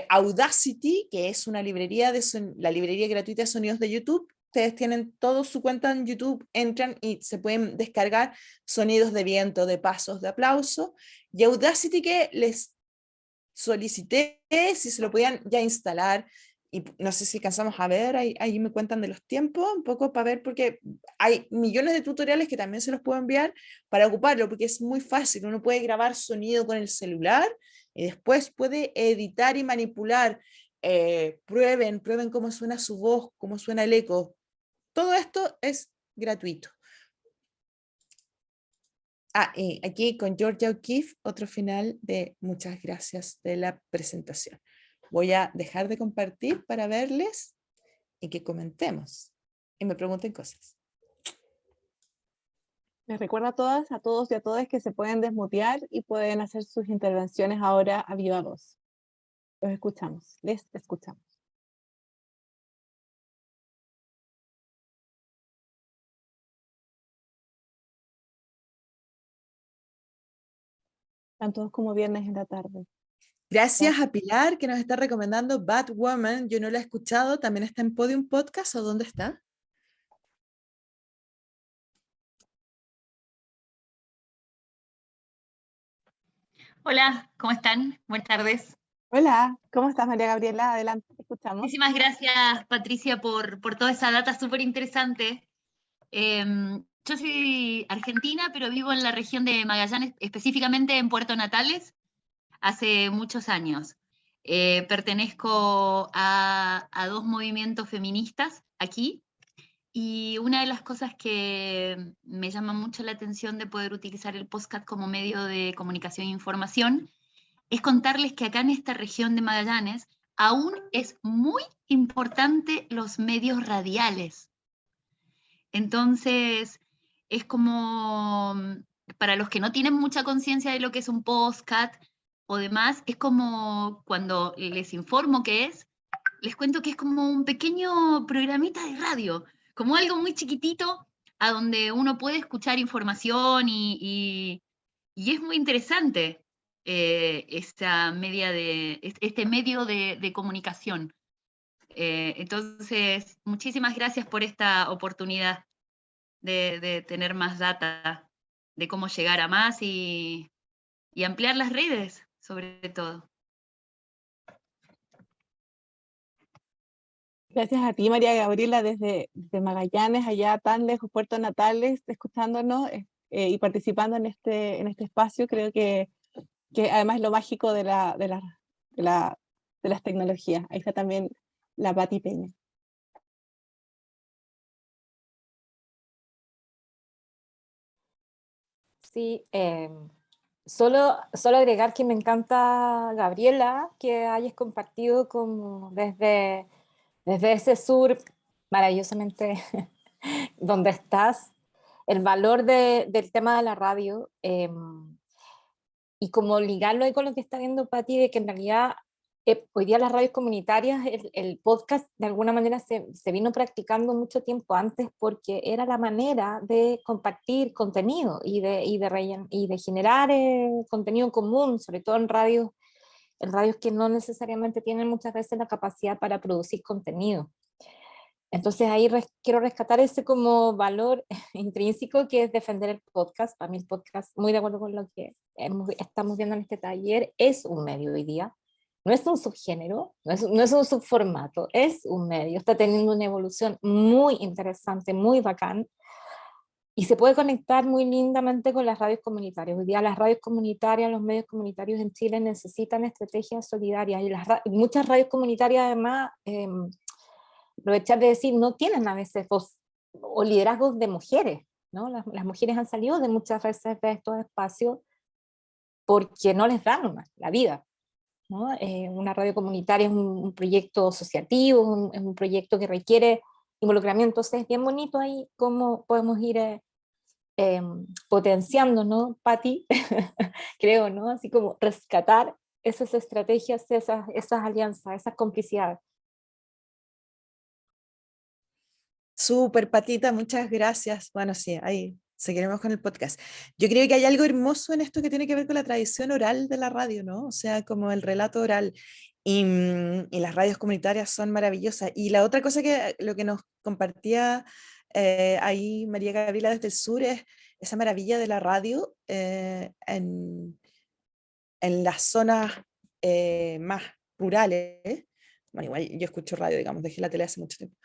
Audacity, que es una librería la librería gratuita de sonidos de YouTube. Ustedes tienen todo su cuenta en YouTube, entran y se pueden descargar sonidos de viento, de pasos, de aplauso. Y Audacity, que les solicité si se lo podían ya instalar, y no sé si alcanzamos a ver, ahí me cuentan de los tiempos, un poco para ver, porque hay millones de tutoriales que también se los puedo enviar para ocuparlo, porque es muy fácil. Uno puede grabar sonido con el celular y después puede editar y manipular. Prueben cómo suena su voz, cómo suena el eco. Todo esto es gratuito. Y aquí con Georgia O'Keeffe, otro final de muchas gracias de la presentación. Voy a dejar de compartir para verles y que comentemos y me pregunten cosas. Les recuerdo a todas, a todos y a todas que se pueden desmutear y pueden hacer sus intervenciones ahora a viva voz. Los escuchamos, les escuchamos. Están todos como viernes en la tarde. Gracias a Pilar, que nos está recomendando Batwoman. Yo no la he escuchado. ¿También está en Podium Podcast o dónde está? Hola, ¿cómo están? Buenas tardes. Hola, ¿cómo estás, María Gabriela? Adelante, te escuchamos. Muchísimas gracias, Patricia, por toda esa data súper interesante. Yo soy argentina, pero vivo en la región de Magallanes, específicamente en Puerto Natales, hace muchos años. Pertenezco a dos movimientos feministas aquí, y una de las cosas que me llama mucho la atención de poder utilizar el podcast como medio de comunicación e información es contarles que acá en esta región de Magallanes aún es muy importante los medios radiales. Entonces, es como, para los que no tienen mucha conciencia de lo que es un podcast o demás, es como cuando les informo qué es, les cuento que es como un pequeño programita de radio, como algo muy chiquitito a donde uno puede escuchar información y es muy interesante este medio de comunicación. Entonces, muchísimas gracias por esta oportunidad de tener más data, de cómo llegar a más y ampliar las redes, sobre todo. Gracias a ti, María Gabriela, desde Magallanes, allá tan lejos, Puerto Natales, escuchándonos y participando en este espacio. Creo que además es lo mágico de las tecnologías. Ahí está también la Pati Peña. Sí, solo agregar que me encanta, Gabriela, que hayas compartido como desde ese sur maravillosamente donde estás, el valor del tema de la radio, y como ligarlo ahí con lo que está viendo Patti, de que en realidad hoy día las radios comunitarias, el podcast de alguna manera se vino practicando mucho tiempo antes porque era la manera de compartir contenido y de generar contenido común, sobre todo en radios que no necesariamente tienen muchas veces la capacidad para producir contenido. Entonces ahí quiero rescatar ese como valor intrínseco que es defender el podcast. Para mí el podcast, muy de acuerdo con lo que estamos viendo en este taller, es un medio hoy día. No es un subgénero, no es un subformato, es un medio. Está teniendo una evolución muy interesante, muy bacán. Y se puede conectar muy lindamente con las radios comunitarias. Hoy día las radios comunitarias, los medios comunitarios en Chile necesitan estrategias solidarias. Y muchas radios comunitarias además... aprovechar de decir, no tienen a veces voz o liderazgos de mujeres, ¿no? Las mujeres han salido de muchas veces de estos espacios porque no les dan la vida, ¿no? Una radio comunitaria es un proyecto asociativo, es un proyecto que requiere involucramiento, entonces es bien bonito ahí cómo podemos ir potenciando, ¿no, Patti? Creo, ¿no? Así como rescatar esas estrategias, esas alianzas, esas complicidades. Súper, Patita, muchas gracias. Bueno, sí, ahí seguiremos con el podcast. Yo creo que hay algo hermoso en esto que tiene que ver con la tradición oral de la radio, ¿no? O sea, como el relato oral. Y las radios comunitarias son maravillosas. Y la otra cosa que lo que nos compartía ahí María Gabriela desde el sur es esa maravilla de la radio en las zonas más rurales. Bueno, igual yo escucho radio, digamos, dejé la tele hace mucho tiempo.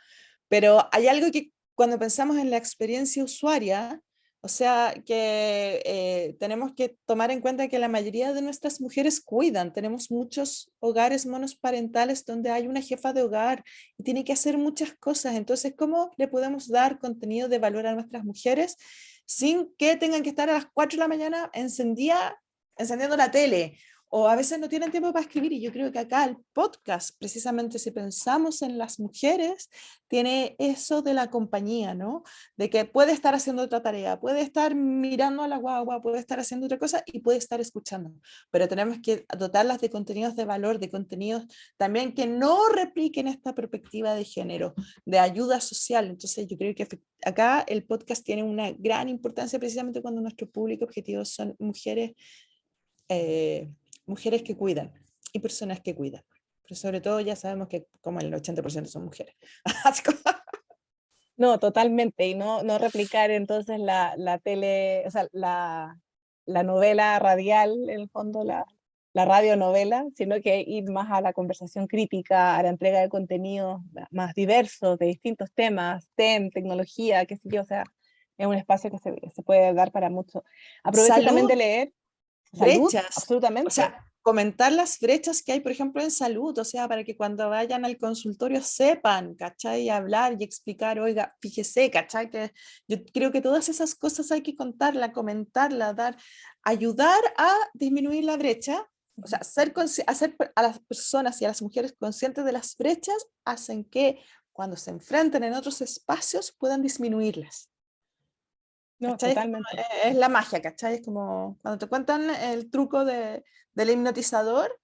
Pero hay algo que cuando pensamos en la experiencia usuaria, o sea, que tenemos que tomar en cuenta que la mayoría de nuestras mujeres cuidan. Tenemos muchos hogares monoparentales donde hay una jefa de hogar y tiene que hacer muchas cosas. Entonces, ¿cómo le podemos dar contenido de valor a nuestras mujeres sin que tengan que estar a las 4 de la mañana encendiendo la tele? O a veces no tienen tiempo para escribir, y yo creo que acá el podcast, precisamente si pensamos en las mujeres, tiene eso de la compañía, ¿no? De que puede estar haciendo otra tarea, puede estar mirando a la guagua, puede estar haciendo otra cosa y puede estar escuchando. Pero tenemos que dotarlas de contenidos de valor, de contenidos también que no repliquen esta perspectiva de género, de ayuda social. Entonces yo creo que acá el podcast tiene una gran importancia precisamente cuando nuestro público objetivo son mujeres, mujeres que cuidan y personas que cuidan. Pero sobre todo ya sabemos que como el 80% son mujeres. No, totalmente, y no replicar entonces la tele, o sea, la novela radial, en el fondo la radionovela, sino que ir más a la conversación crítica, a la entrega de contenidos más diversos, de distintos temas, STEM, tecnología, qué sé yo, o sea, es un espacio que se puede dar para mucho. Aprovecho también de leer. Salud, brechas, absolutamente. O sea, comentar las brechas que hay, por ejemplo, en salud, o sea, para que cuando vayan al consultorio sepan, ¿cachai? Y hablar y explicar, oiga, fíjese, ¿cachai? Que yo creo que todas esas cosas hay que contarla, comentarla, ayudar a disminuir la brecha, o sea, hacer a las personas y a las mujeres conscientes de las brechas hacen que cuando se enfrenten en otros espacios puedan disminuirlas. No, ¿Cachai? totalmente. Es la magia, ¿cachai? Es como cuando te cuentan el truco del hipnotizador,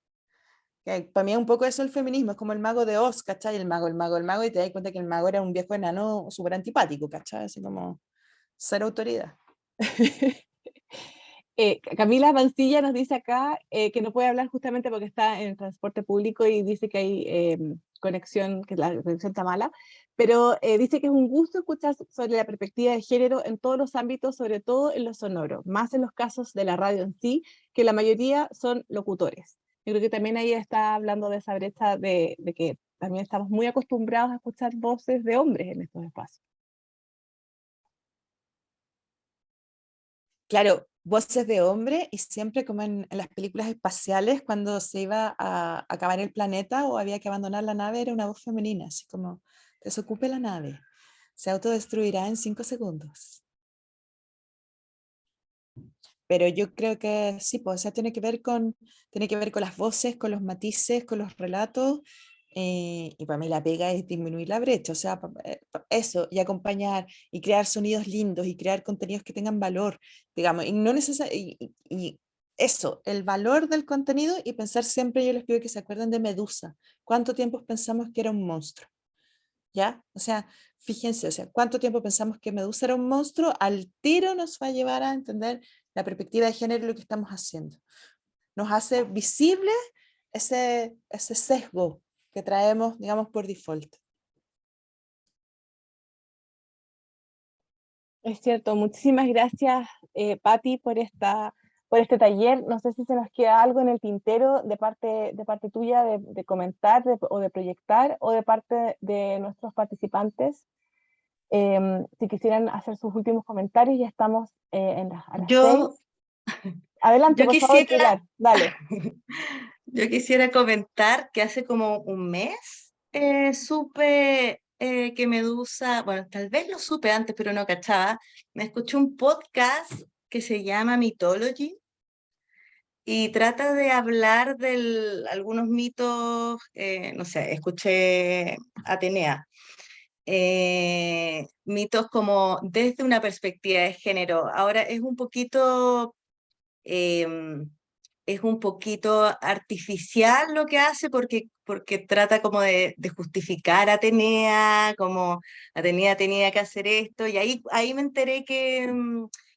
que para mí es un poco eso el feminismo, es como el mago de Oz, ¿cachai? El mago, y te das cuenta que el mago era un viejo enano súper antipático, ¿cachai? Así como ser autoridad. Camila Mancilla nos dice acá que no puede hablar justamente porque está en el transporte público y dice que hay conexión, que la conexión está mala, pero dice que es un gusto escuchar sobre la perspectiva de género en todos los ámbitos, sobre todo en lo sonoro, más en los casos de la radio en sí, que la mayoría son locutores. Yo creo que también ahí está hablando de esa brecha de que también estamos muy acostumbrados a escuchar voces de hombres en estos espacios. Claro, voces de hombre y siempre como en las películas espaciales, cuando se iba a acabar el planeta o había que abandonar la nave, era una voz femenina, así como, desocupe la nave, se autodestruirá en 5 segundos. Pero yo creo que sí, pues, o sea, tiene que ver con las voces, con los matices, con los relatos, Y para mí la pega es disminuir la brecha, o sea, eso, y acompañar, y crear sonidos lindos, y crear contenidos que tengan valor, digamos, y no y eso, el valor del contenido, y pensar siempre, yo les pido que se acuerden de Medusa. ¿Cuánto tiempo pensamos que era un monstruo? ¿Ya? O sea, fíjense, o sea, ¿cuánto tiempo pensamos que Medusa era un monstruo? Al tiro nos va a llevar a entender la perspectiva de género y lo que estamos haciendo. Nos hace visible ese sesgo que traemos, digamos, por default. Es cierto, muchísimas gracias, Patti, por este taller. No sé si se nos queda algo en el tintero de parte tuya de comentar o de proyectar, o de parte de nuestros participantes. Si quisieran hacer sus últimos comentarios, ya estamos a las 6. Adelante, yo por favor, quisiera, Pilar, dale. yo quisiera comentar que hace como un mes supe que Medusa, bueno, tal vez lo supe antes, pero no cachaba. Me escuché un podcast que se llama Mythology y trata de hablar de algunos mitos, no sé, escuché Atenea. Mitos como desde una perspectiva de género. Ahora em, es un poquito artificial lo que hace porque trata como de justificar a Atenea, como Atenea tenía que hacer esto, y ahí me enteré que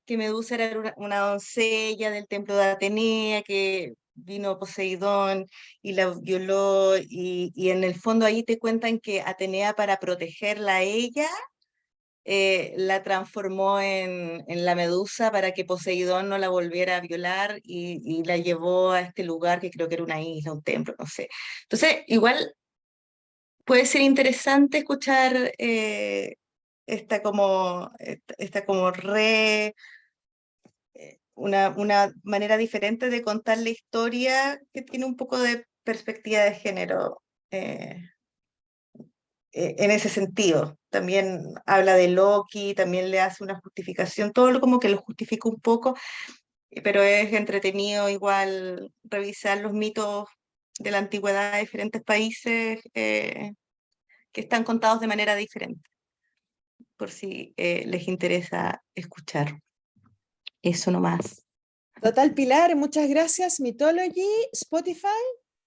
Medusa era una doncella del templo de Atenea, que vino Poseidón y la violó, y en el fondo ahí te cuentan que Atenea, para protegerla a ella, la transformó en la Medusa para que Poseidón no la volviera a violar, y la llevó a este lugar que creo que era una isla, un templo, no sé. Entonces, igual puede ser interesante escuchar esta como una manera diferente de contar la historia, que tiene un poco de perspectiva de género. En ese sentido. También habla de Loki, también le hace una justificación, todo lo como que lo justifica un poco, pero es entretenido igual revisar los mitos de la antigüedad de diferentes países, que están contados de manera diferente, por si les interesa escuchar. Eso nomás. Total, Pilar, muchas gracias. Mythology, Spotify,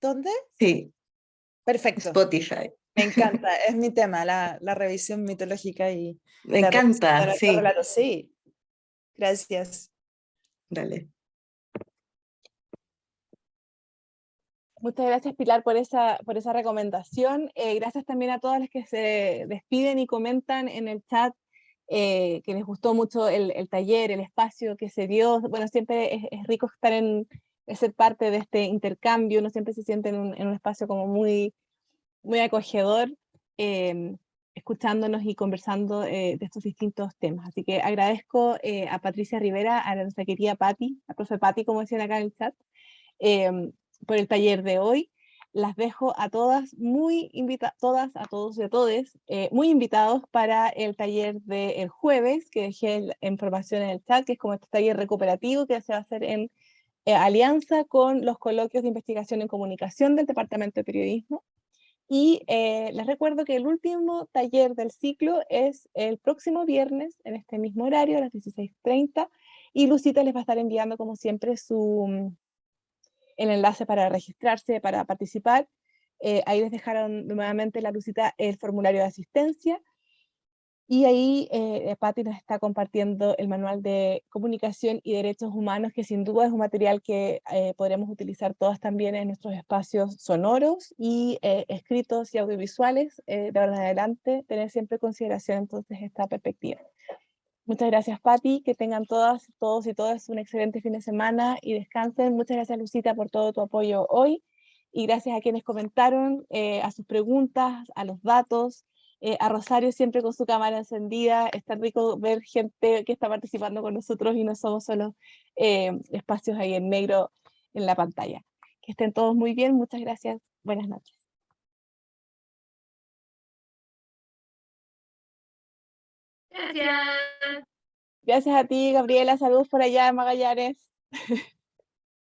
¿dónde? Sí. Perfecto. Spotify. Me encanta, es mi tema, la revisión mitológica y Me la encanta, revisión de sí. relatos. Sí, gracias. Dale. Muchas gracias, Pilar, por esa recomendación. Gracias también a todas las que se despiden y comentan en el chat que les gustó mucho el taller, el espacio que se dio. Bueno, siempre es rico estar ser parte de este intercambio, uno siempre se siente en un espacio como muy, muy acogedor, escuchándonos y conversando de estos distintos temas. Así que agradezco a Patricia Rivera, a nuestra querida Patti, a profe Patti, como decían acá en el chat, por el taller de hoy. Las dejo a todas todas, a todos y a todes, muy invitados para el taller del jueves, que dejé la información en el chat, que es como este taller recuperativo que se va a hacer en alianza con los coloquios de investigación en comunicación del Departamento de Periodismo. Y les recuerdo que el último taller del ciclo es el próximo viernes, en este mismo horario, a las 16:30, y Lucita les va a estar enviando, como siempre, el enlace para registrarse, para participar. Ahí les dejaron nuevamente la Lucita el formulario de asistencia, y ahí Patti nos está compartiendo el manual de comunicación y derechos humanos, que sin duda es un material que podremos utilizar todas también en nuestros espacios sonoros y escritos y audiovisuales. De ahora en adelante, tener siempre en consideración entonces esta perspectiva. Muchas gracias, Patti, que tengan todas, todos y todas un excelente fin de semana y descansen. Muchas gracias, Lucita, por todo tu apoyo hoy, y gracias a quienes comentaron, a sus preguntas, a los datos, a Rosario siempre con su cámara encendida. Está rico ver gente que está participando con nosotros y no somos solo espacios ahí en negro en la pantalla. Que estén todos muy bien, muchas gracias, buenas noches. Gracias. Gracias a ti, Gabriela, saludos por allá en Magallanes.